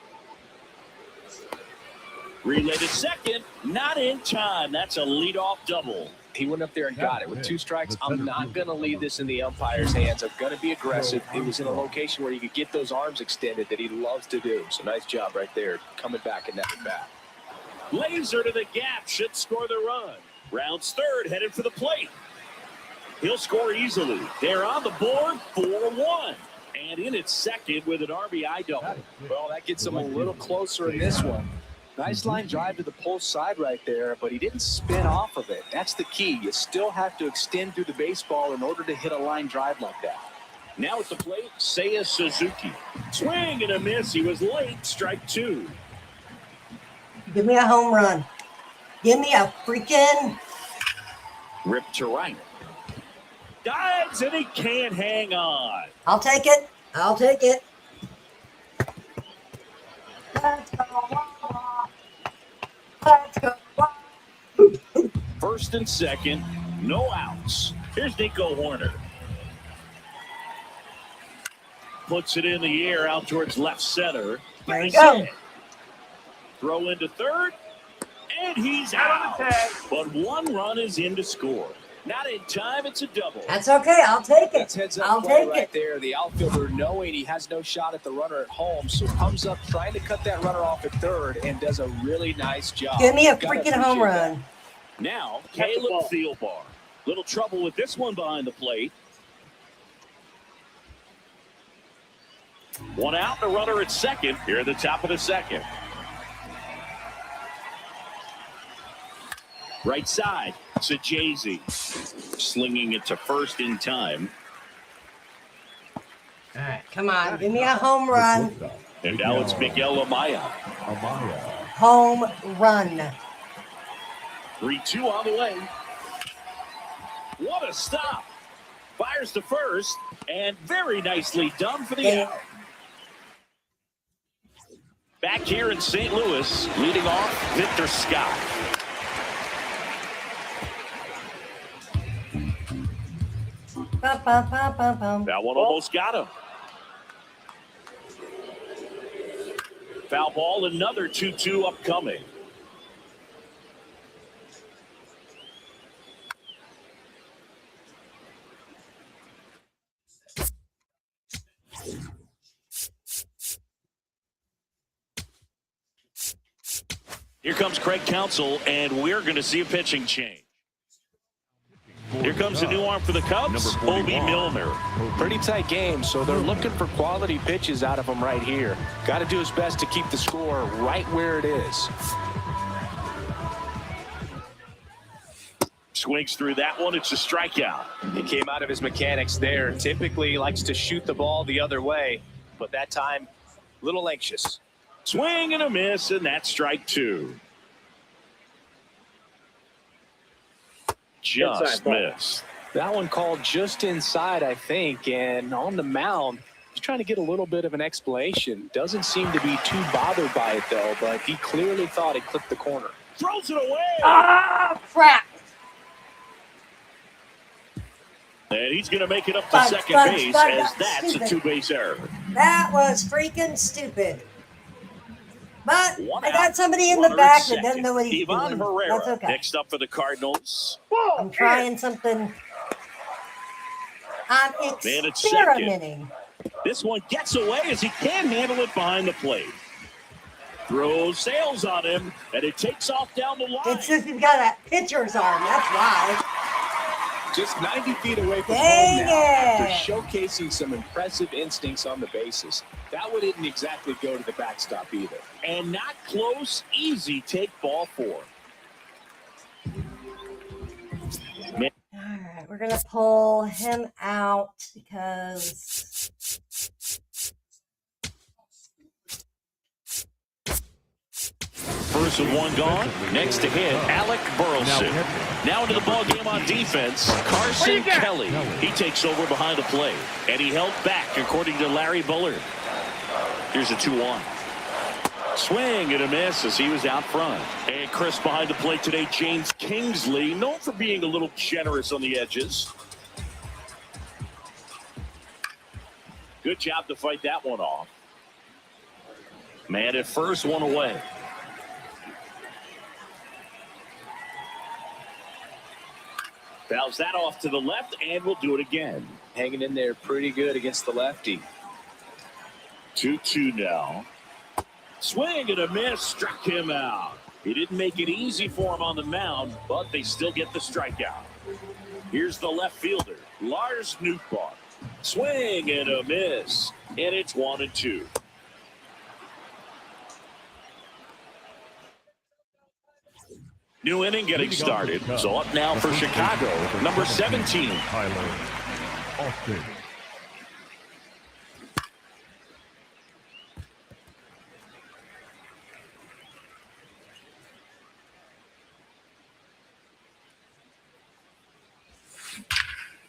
Relay to second. Not in time. That's a leadoff double. He went up there and got it. With 2 strikes, I'm not going to leave this in the umpire's hands. I'm going to be aggressive. It was in a location where you could get those arms extended that he loves to do. So nice job right there, coming back in that bat. Laser to the gap. Should score the run. Rounds third. Headed for the plate. He'll score easily. They're on the board. 4-1. And in at second with an RBI double. Well, that gets him a little closer in this one. Nice line drive to the post side right there, but he didn't spin off of it. That's the key. You still have to extend through the baseball in order to hit a line drive like that. Now at the plate, Seiya Suzuki. Swing and a miss. He was late. Strike 2. Give me a home run. Give me a freaking... Rip to right. Dives and he can't hang on. I'll take it. I'll take it. Let's go. Let's go. First and second, no outs. Here's Nico Horner. Puts it in the air out towards left center. There you go. Throw into third, and he's out. But one run is in to score. Not in time, it's a double. That's okay. I'll take it. That's heads up I'll play take right it. there. The outfielder knowing he has no shot at the runner at home, so comes up trying to cut that runner off at third and does a really nice job. Give me a Gotta freaking home appreciate that. run. Now, Caleb Thielbar. Little trouble with this one behind the plate. One out, the runner at second here at the top of the second. Right side, Sajazi. Slinging it to first in time. All right, come on. Give me a home run. And now it's Miguel Amaya. Home run. 3-2 on the way. What a stop. Fires to first, and very nicely done for the out. Back here in St. Louis, leading off, Victor Scott. That one almost got him. Foul ball, another 2-2 upcoming. Here comes Craig Counsell, and we're going to see a pitching change. Here comes a new arm for the Cubs, Bobby Milner. Pretty tight game, so they're looking for quality pitches out of him right here. Got to do his best to keep the score right where it is. Swings through that one. It's a strikeout. He came out of his mechanics there. Typically likes to shoot the ball the other way, but that time, a little anxious. Swing and a miss, and that's strike 2. Just missed. That one called just inside, I think, and on the mound, he's trying to get a little bit of an explanation. Doesn't seem to be too bothered by it, though, but he clearly thought he clipped the corner. Throws it away. Ah, crap. And he's going to make it up to second base as that's a 2-base error. That was freaking stupid. But One I got out, somebody in the runner back at that doesn't know what he's Ivan doing. Herrera That's okay. next up for the Cardinals. I'm trying something. I'm Man at experimenting. This one gets away as he can't handle it behind the plate. Throws sails on him, and it takes off down the line. It's just he's got a pitcher's arm. That's why. Just 90 feet away from Dang home now after it. showcasing some impressive instincts on the bases. That one didn't exactly go to the backstop either. And not close, easy take ball 4. All right, we're gonna pull him out because First and one gone. Next to hit, Alec Burleson. Now into the ball game on defense, Carson Kelly. He takes over behind the plate, and he held back, according to Larry Bullard. Here's a 2-1. Swing and a miss as he was out front. And Chris behind the plate today, James Kingsley, known for being a little generous on the edges. Good job to fight that one off. Man at first, one away. Fouls that off to the left, and we'll do it again. Hanging in there pretty good against the lefty. 2-2 now. Swing and a miss, struck him out. He didn't make it easy for him on the mound, but they still get the strikeout. Here's the left fielder, Lars Nootbaar. Swing and a miss, and it's 1-2. New inning getting started. So up now for Chicago, number 17.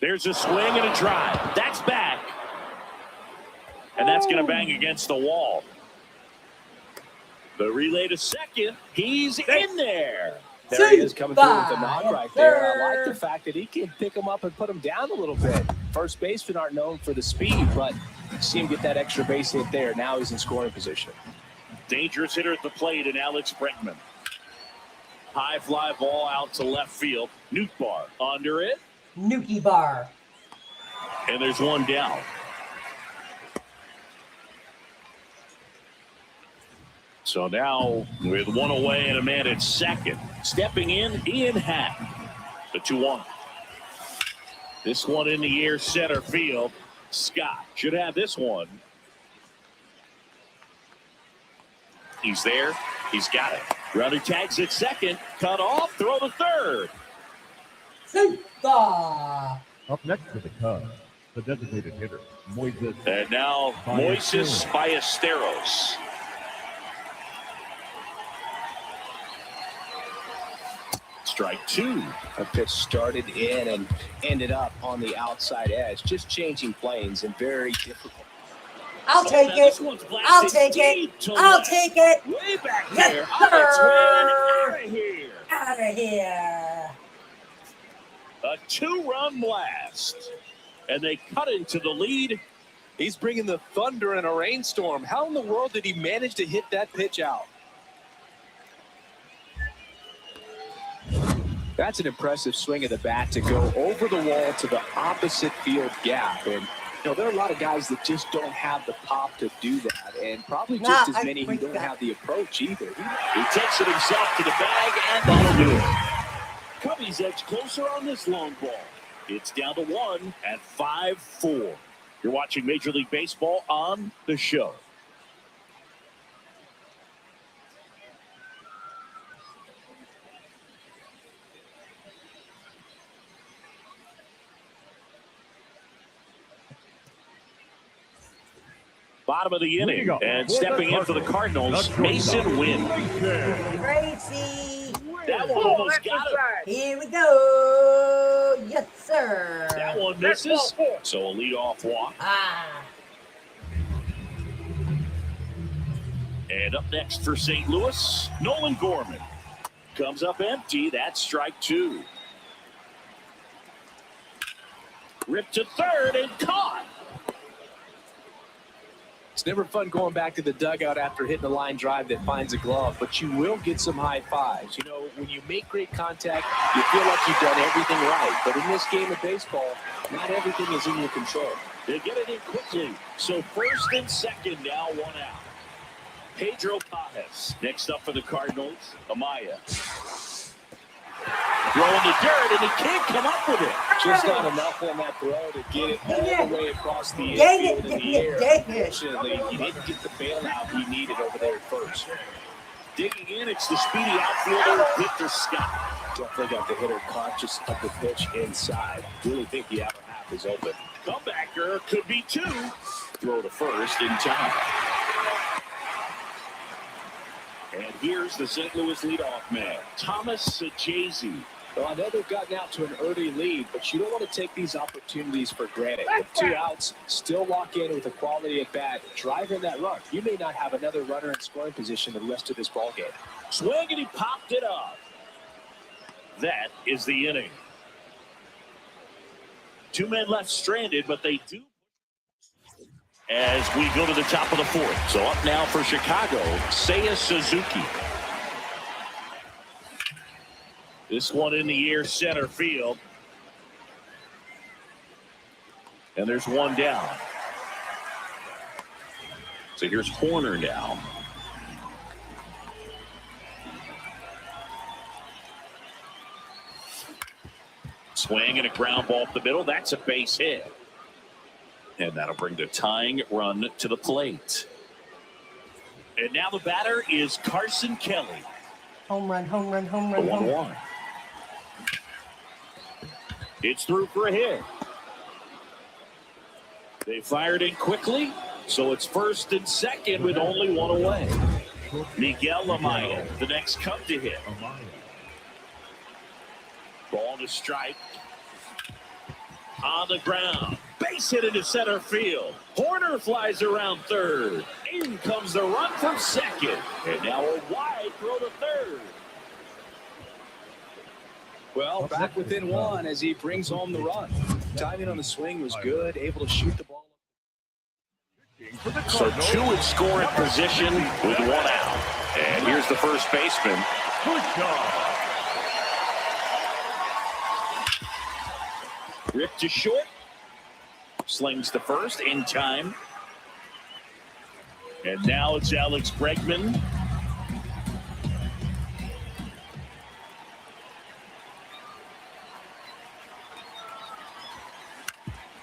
There's a swing and a drive. That's back. And that's going to bang against the wall. The relay to second. He's in there. There he is coming through with the knock right there. I like the fact that he can pick him up and put him down a little bit. First basemen aren't known for the speed, but see him get that extra base hit there. Now he's in scoring position. Dangerous hitter at the plate in Alex Bregman. High fly ball out to left field. Nuke bar under it. Nuki bar. And there's one down. So now with one away and a man at second. Stepping in, Ian Happ. The 2-1. This one in the air, center field. Scott should have this one. He's there. He's got it. Runner tags at second. Cut off. Throw to third. Super. Up next for the Cubs, the designated hitter, Moises. And now Moises Ballesteros. Strike two. A pitch started in and ended up on the outside edge. Just changing planes and very difficult. I'll take it. I'll take it. I'll take it. Way back Yes, there. sir. Out of here. Out of here. A 2-run blast. And they cut into the lead. He's bringing the thunder in a rainstorm. How in the world did he manage to hit that pitch out? That's an impressive swing of the bat to go over the wall to the opposite field gap. And, there are a lot of guys that just don't have the pop to do that. And probably just as many who don't have the approach either. He takes it himself to the bag, and that'll do it. Cubbies edge closer on this long ball. It's down to 1 at 5-4. You're watching Major League Baseball on the show. Bottom of the inning, and stepping in for the Cardinals, Mason Wynn. Gracie. That one almost got him. Here we go. Yes, sir. That one misses. So a leadoff walk. And up next for St. Louis, Nolan Gorman. Comes up empty. That's strike two. Ripped to third and caught. It's never fun going back to the dugout after hitting a line drive that finds a glove, but you will get some high fives. When you make great contact, you feel like you've done everything right. But in this game of baseball, not everything is in your control. They get it in quickly. So first and second, now one out. Pedro Pajes next up for the Cardinals. Amaya. Throwing the dirt, and he can't come up with it. Just not enough on that throw to get it all the way across the infield in the air. Unfortunately, he didn't get the bailout he needed over there at first. Digging in, it's the speedy outfielder, Victor Scott. Definitely got the hitter conscious of the pitch inside. Really think the outer half is open. Comebacker could be two. Throw to first in time. And here's the St. Louis leadoff man, Thomas Sajazi. Well, I know they've gotten out to an early lead, but you don't want to take these opportunities for granted. With 2 outs, still walk in with a quality at bat, drive in that run. You may not have another runner in scoring position the rest of this ball game. Swing, and he popped it up. That is the inning. 2 men left stranded, but they do. As we go to the top of the 4th. So up now for Chicago, Seiya Suzuki. This one in the air, center field. And there's one down. So here's Horner now. Swing and a ground ball up the middle. That's a base hit. And that'll bring the tying run to the plate. And now the batter is Carson Kelly. Home run, home run, home run, home run. 1-1. It's through for a hit. They fired in quickly, so it's first and second with only one away. Miguel Amaya, the next Cub to hit. Ball to strike. On the ground. Base hit into center field. Horner flies around third. In comes the run from second. And now a wide throw to third. Well, back within one as he brings home the run. Timing on the swing was good, able to shoot the ball. So two in scoring position with one out. And here's the first baseman. Ripped to short. Slings to first in time. And now it's Alex Bregman.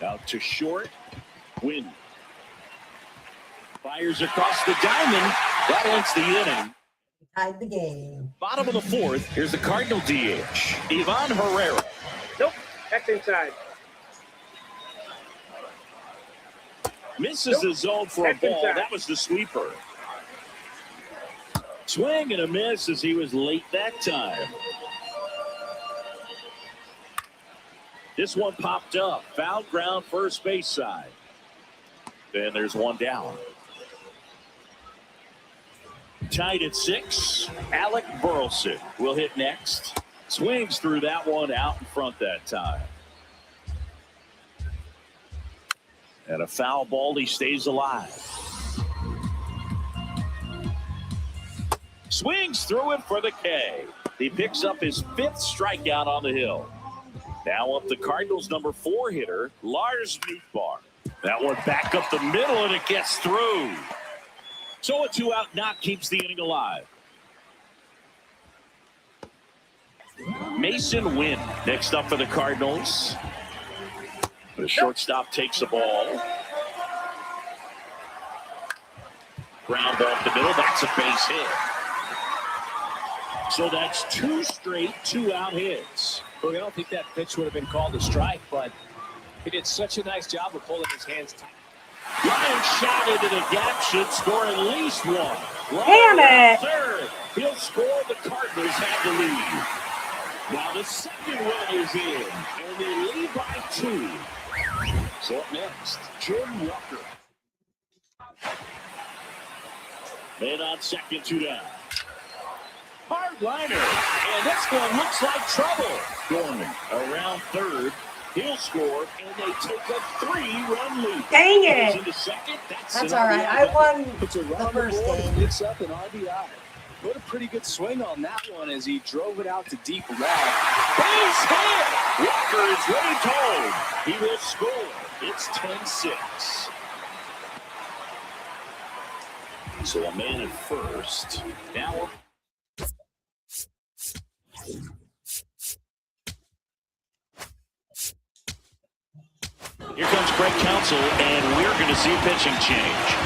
Out to short. Win. Fires across the diamond. That ends the inning. Tied the game. Bottom of the fourth. Here's the Cardinal DH. Ivan Herrera. Nope. That's inside. Misses the zone for a That's ball. inside. That was the sweeper. Swing and a miss as he was late that time. This one popped up. Foul ground first base side. Then there's one down. Tied at 6. Alec Burleson will hit next. Swings through that one out in front that time. And a foul ball, he stays alive. Swings through it for the K. He picks up his 5th strikeout on the hill. Now up the Cardinals' number 4 hitter, Lars Nootbaar. That one back up the middle, and it gets through. So a 2-out knock keeps the inning alive. Mason Wynn next up for the Cardinals. The shortstop takes the ball. Ground ball up the middle. That's a base hit. So that's 2 straight 2-out hits. Look, I don't think that pitch would have been called a strike, but he did such a nice job of pulling his hands tight. Line shot into the gap should score at least one. Damn it! Third. He'll score. The Cardinals have the lead. Now the second run is in, and they lead by 2. So up next, Jordan Walker. Man on second, 2 down. Hard liner, and this one looks like trouble. Gorman around third. He'll score, and they take a 3-run lead. Dang it! Into second, that's all right. I won It's the around first the board, game. picks up an RBI. Put a pretty good swing on that one as he drove it out to deep left. Base hit! Walker is ready told. He will score. It's 10-6. So a man at first. Now here comes Craig Counsell, and we're going to see a pitching change.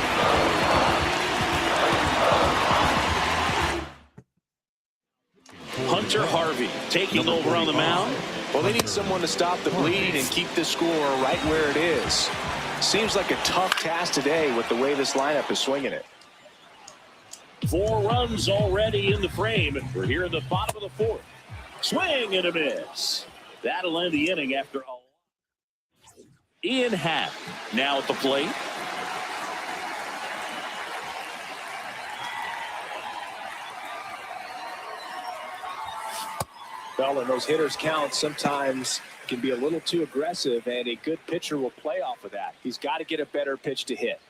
Hunter Harvey taking over on the mound. Well, they need someone to stop the bleed and keep the score right where it is. Seems like a tough task today with the way this lineup is swinging it. 4 runs already in the frame. We're here in the bottom of the fourth. Swing and a miss. That'll end the inning after all. Ian Happ now at the plate. Well, and those hitters count sometimes can be a little too aggressive, and a good pitcher will play off of that. He's got to get a better pitch to hit.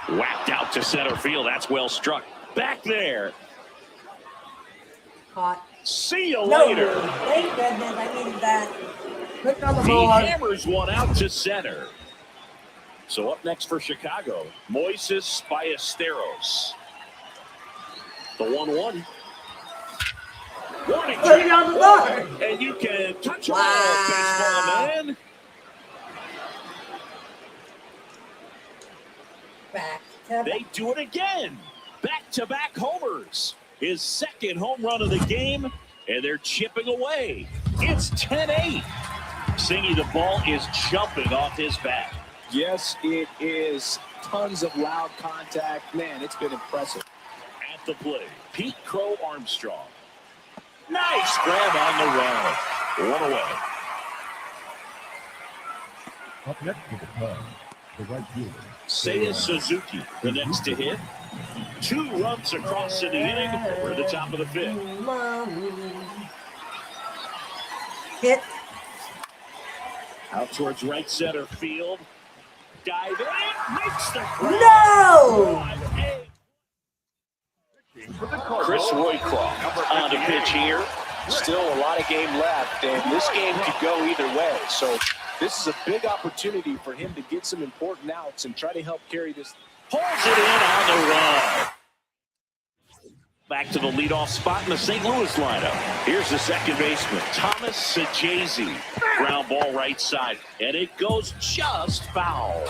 Whacked out to center field. That's well struck. Back there. Caught. See you No, later. thank goodness. I needed that. Quick on the He ball. hammers one out to center. So up next for Chicago, Moises Ballesteros. The 1-1. Warning Put it track. on the board. And you can touch Wow. all baseball, man. Back to They do it again. Back-to-back homers. His second home run of the game, and they're chipping away. It's 10-8. Singy, the ball is jumping off his bat. Yes, it is. Tons of loud contact. Man, it's been impressive. At the plate, Pete Crow Armstrong. Nice grab on the run. One away. Up next for the Cubs, the right fielder. Seiya Suzuki, the next to hit. 2 runs across in the inning. We're at the top of the 5th. Hit. Out towards right center field. Dive in. Makes the grab. No! Chris Roycroft on the pitch here. Still a lot of game left, and this game could go either way. So this is a big opportunity for him to get some important outs and try to help carry this. Pulls it in on the run. Back to the leadoff spot in the St. Louis lineup. Here's the second baseman, Thomas Sajazi. Ground ball right side, and it goes just foul.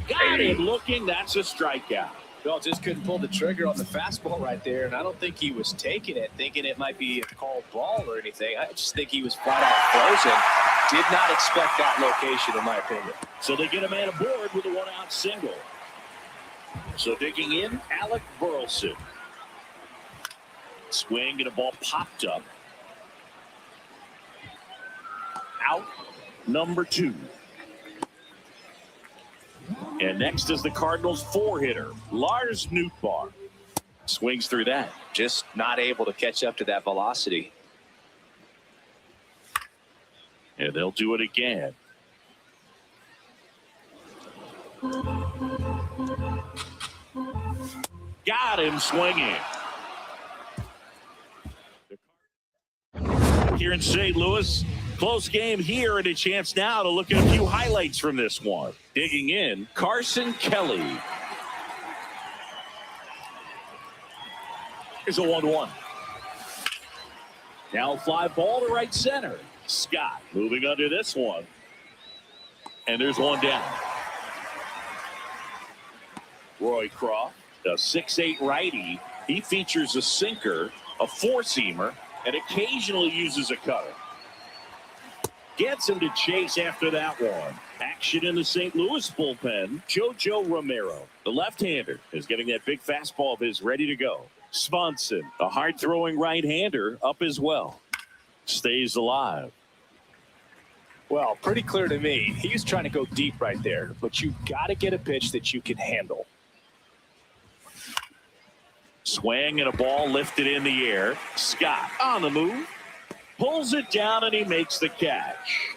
Got him looking. That's a strikeout. Well, just couldn't pull the trigger on the fastball right there, and I don't think he was taking it, thinking it might be a called ball or anything. I just think he was flat out frozen. Did not expect that location, in my opinion. So they get a man aboard with a 1-out single. So digging in, Alec Burleson. Swing and a ball popped up. Out number 2. And next is the Cardinals 4-hitter, Lars Nootbaar. Swings through that. Just not able to catch up to that velocity. And they'll do it again. Got him swinging. Here in St. Louis, close game here, and a chance now to look at a few highlights from this one. Digging in, Carson Kelly. Here's a 1-1. Now fly ball to right center. Scott moving under this one. And there's one down. Roycroft, a 6'8" righty. He features a sinker, a 4-seamer, and occasionally uses a cutter. Gets him to chase after that one. Action in the St. Louis bullpen. Jojo Romero, the left-hander, is getting that big fastball of his ready to go. Swanson, a hard-throwing right-hander, up as well. Stays alive. Well, pretty clear to me. He was trying to go deep right there, but you got to get a pitch that you can handle. Swing and a ball lifted in the air. Scott on the move. Pulls it down and he makes the catch.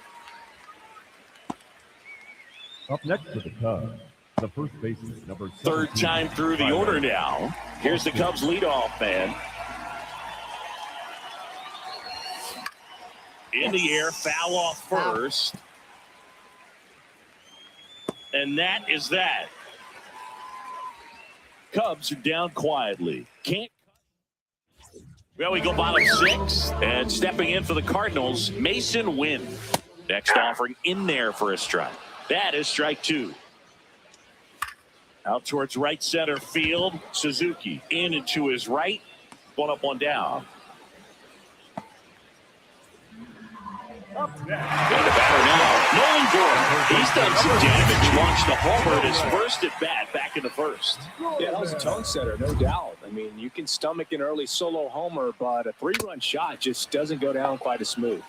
Up next for the Cubs, the first baseman, number 17. Third time through the order now. Here's the Cubs leadoff man. In the air, foul off first. And that is that. Cubs are down quietly. Can't. Well, we go bottom 6. And stepping in for the Cardinals, Mason Wynn. Next offering in there for a strike. That is strike 2. Out towards right center field. Suzuki in and to his right. 1 up, 1 down. And the batter now, Nolan Gordon. He's done some damage. Launched a homer at his first at bat back in the first. Yeah, that was a tone setter, no doubt. I mean, you can stomach an early solo homer, but a 3-run shot just doesn't go down quite as smooth.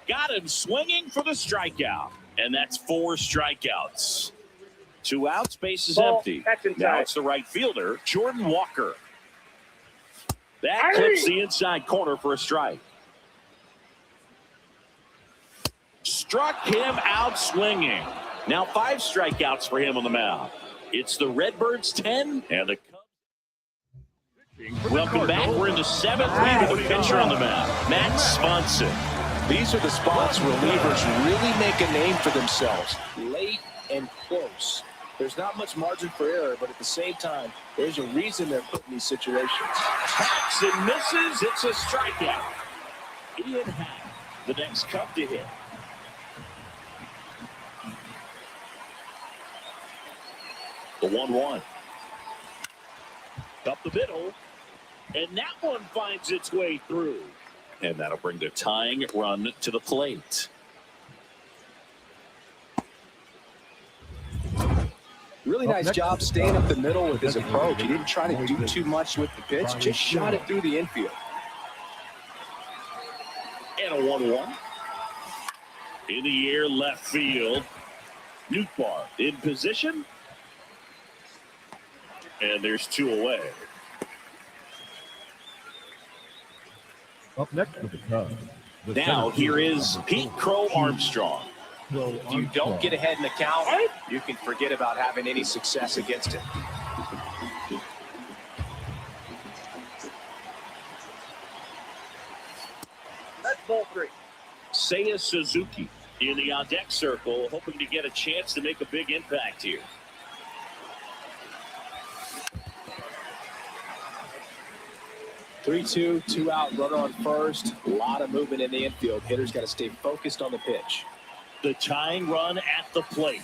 Got him swinging for the strikeout. And that's 4 strikeouts. 2 outs, base is empty. Now it's the right fielder, Jordan Walker. That clips the inside corner for a strike. Struck him out swinging. Now 5 strikeouts for him on the mound. It's the Redbirds 10 and the Cubs. Welcome back. We're in the 7th inning with a pitcher on the mound, Matt Swanson. These are the spots where relievers really make a name for themselves. Late and close. There's not much margin for error, but at the same time, there's a reason they're put in these situations. Attacks and misses. It's a strikeout. Ian Happ, the next Cub to hit. The 1-1. Up the middle. And that one finds its way through. And that'll bring the tying run to the plate. Really nice job staying up the middle with his approach. He didn't try to do too much with the pitch, just shot it through the infield. And a 1-1. In the air, left field. Newtbar in position. And there's 2 away. Up next for the Cubs. Now here is Pete Crow Armstrong. If you don't get ahead in the count, you can forget about having any success against him. That's ball 3. Seiya Suzuki in the on-deck circle, hoping to get a chance to make a big impact here. Three-two, 2 out, runner on first. A lot of movement in the infield. Hitter's got to stay focused on the pitch. The tying run at the plate.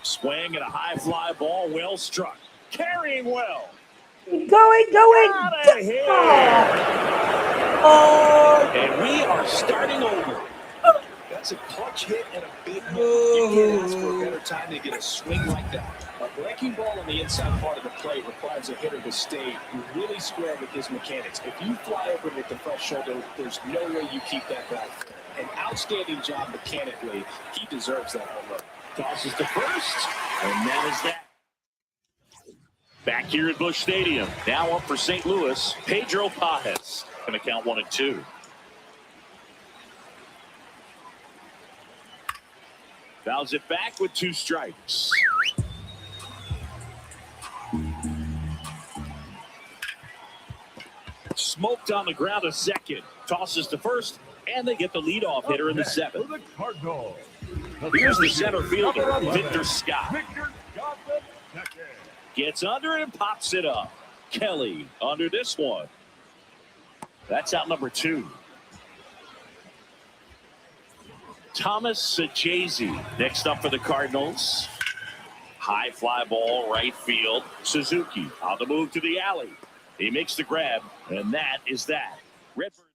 Swing and a high fly ball, well struck. Carrying well. Going. Out of here. Oh. And we are starting over. That's a clutch hit and a big move. You can't ask for a better time to get a swing like that. A breaking ball on the inside part of the plate requires a hitter to stay really square with his mechanics. If you fly over with the fresh shoulder, there's no way you keep that back. An outstanding job mechanically. He deserves that home run. Tosses to first, and that is that. Back here at Busch Stadium, now up for St. Louis, Pedro Pajes. Going to count 1-2. Fouls it back with 2 strikes. Smoked on the ground a second. Tosses to first, and they get the leadoff hitter in the 7th. For the Cardinals. Here's the center fielder, Victor Scott. Victor Scott II. Gets under it and pops it up. Kelly under this one. That's out number 2. Thomas Sajazi next up for the Cardinals. High fly ball, right field. Suzuki on the move to the alley. He makes the grab, and that is that. Redbird.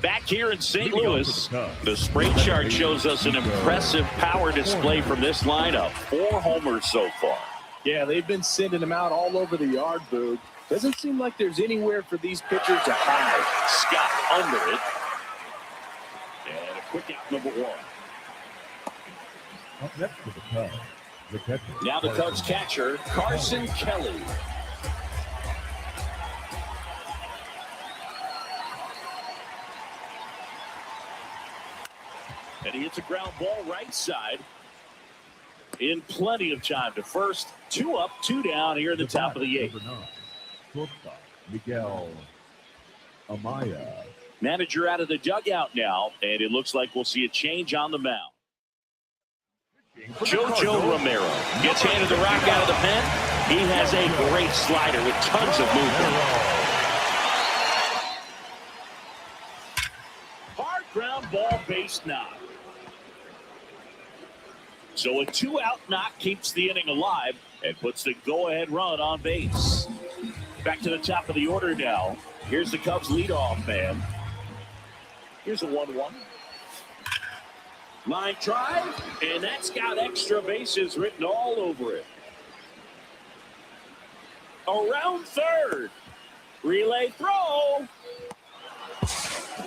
Back here in St. Louis, the spray chart shows us an impressive power display from this lineup. 4 homers so far. Yeah, they've been sending them out all over the yard, Boog. Doesn't seem like there's anywhere for these pitchers to hide. Scott under it. And a quick out number 1. Up next for the Cubs. The catcher. Now the Cubs catcher, Carson Kelly. And he hits a ground ball right side. In plenty of time to first. 2 up, 2 down here at the top of the 8th. Shortstop, Miguel Amaya. Manager out of the dugout now, and it looks like we'll see a change on the mound. Jojo Romero gets handed the rock out of the pen. He has a great slider with tons of movement. Hard ground ball, base knock. So a 2-out knock keeps the inning alive and puts the go-ahead run on base. Back to the top of the order now. Here's the Cubs leadoff man. Here's a 1-1. Line drive, and that's got extra bases written all over it. Around third. Relay throw.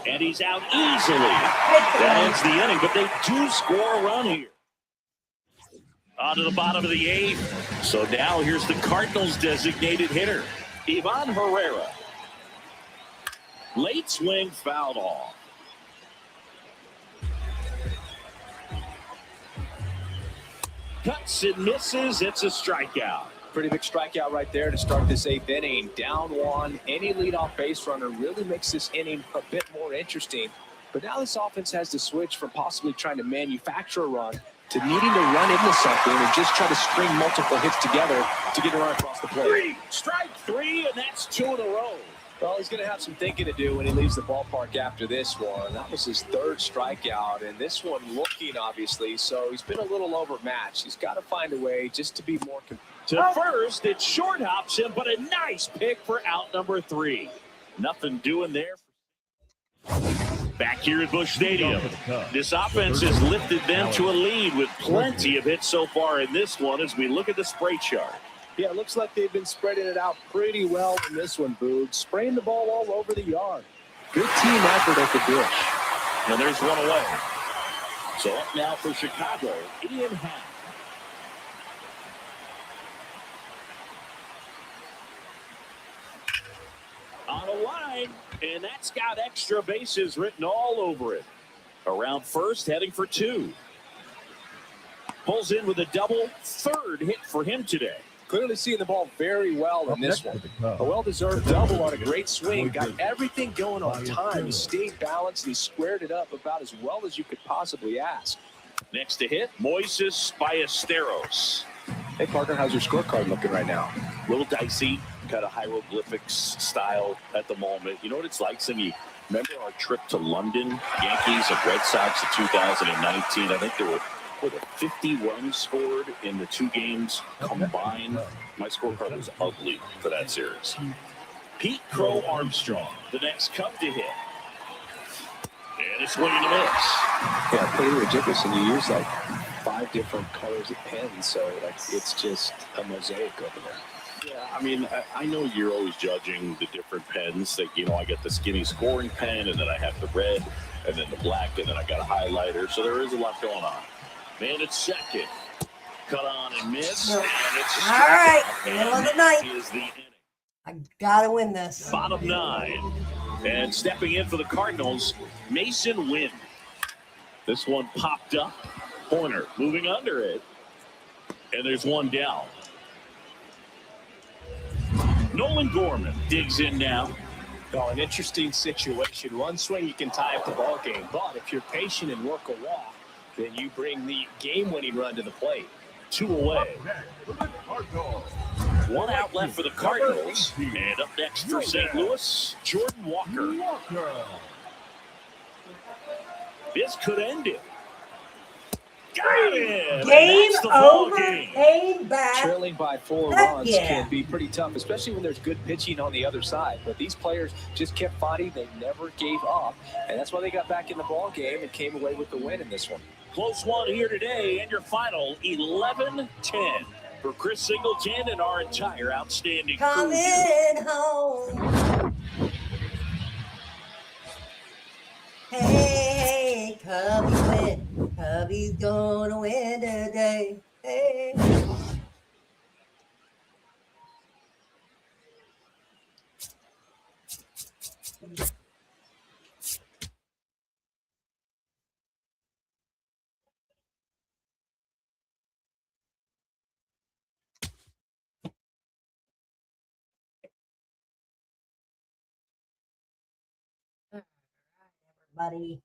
And he's out easily. That ends the inning, but they do score a run here. On to the bottom of the 8th. So now here's the Cardinals designated hitter, Ivan Herrera. Late swing fouled off. Cuts and misses. It's a strikeout. Pretty big strikeout right there to start this 8th inning. Down 1. Any leadoff base runner really makes this inning a bit more interesting. But now this offense has to switch from possibly trying to manufacture a run to needing to run into something and just try to string multiple hits together to get a run across the plate. Strike 3, and that's 2 in a row. Well, he's going to have some thinking to do when he leaves the ballpark after this one. That was his 3rd strikeout, and this one looking, obviously, so he's been a little overmatched. He's got to find a way just to be more to first, it short hops him, but a nice pick for out number 3. Nothing doing there. Back here at Busch Stadium, this offense has lifted them to a lead with plenty of hits so far in this one as we look at the spray chart. Yeah, it looks like they've been spreading it out pretty well in this one, Boog. Spraying the ball all over the yard. Good team effort at the dish. And there's one away. So up now for Chicago, Ian Happ. On a line, and that's got extra bases written all over it. Around first, heading for 2. Pulls in with a double, third hit for him today. Clearly seeing the ball very well in this one. A well-deserved double on a great swing. Got everything going on time. He stayed balanced. He squared it up about as well as you could possibly ask. Next to hit, Moises Ballesteros. Hey, partner, how's your scorecard looking right now? A little dicey, kind of hieroglyphics style at the moment. You know what it's like? Some you remember our trip to London, Yankees and Red Sox in 2019. I think there were 50 runs scored in the 2 games combined. My scorecard was ugly for that series. Pete Crow Armstrong, the next Cub to hit. And it's swing and a miss. Yeah, pretty ridiculous. And you use like 5 different colors of pens, so like it's just a mosaic over there. Yeah, I mean, I know you're always judging the different pens. That I get the skinny scoring pen, and then I have the red, and then the black, and then I got a highlighter. So there is a lot going on. Man at second. Cut on and miss. And it's a All right, strikeout. middle of the And ninth. that is the inning. I gotta win this. Bottom 9. And stepping in for the Cardinals, Mason Wynn. This one popped up. Pointer moving under it. And there's one down. Nolan Gorman digs in now. Oh, an interesting situation. One swing, you can tie up the ball game. But if you're patient and work a walk, then you bring the game-winning run to the plate. 2 away. One out left for the Cardinals. And up next for St. Louis, Jordan Walker. This could end it. Got it. Game That's the ball over. game. Came back. Trailing by 4 Heck runs yeah. can be pretty tough, especially when there's good pitching on the other side. But these players just kept fighting. They never gave up. And that's why they got back in the ball game and came away with the win in this one. Close one here today, and your final 11-10 for Chris Singleton and our entire outstanding crew. Coming home. Hey, Cubby win. Cubby's gonna win today. Hey. Buddy.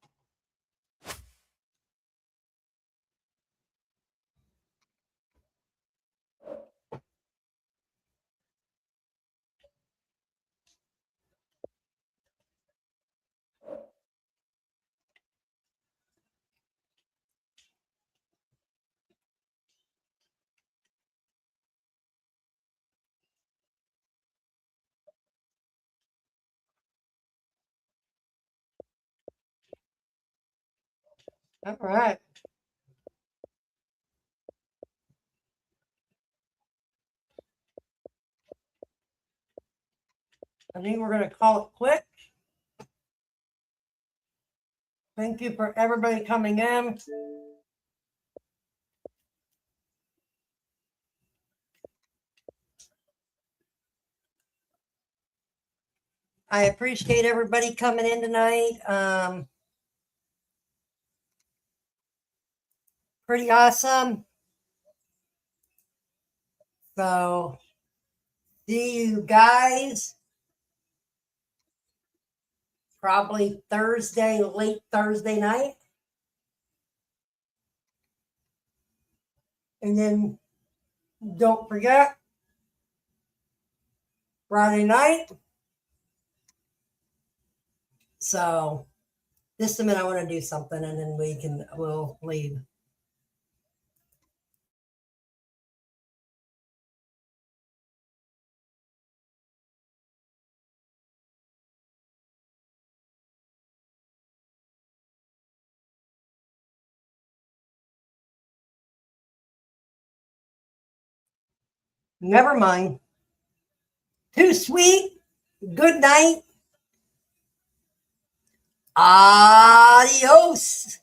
All right. I think we're going to call it quick. Thank you for everybody coming in. I appreciate everybody coming in tonight. Pretty awesome. So, see you guys probably Thursday, late Thursday night. And then don't forget, Friday night. So, just a minute, I want to do something and then we'll leave. Never mind. Too sweet. Good night. Adios.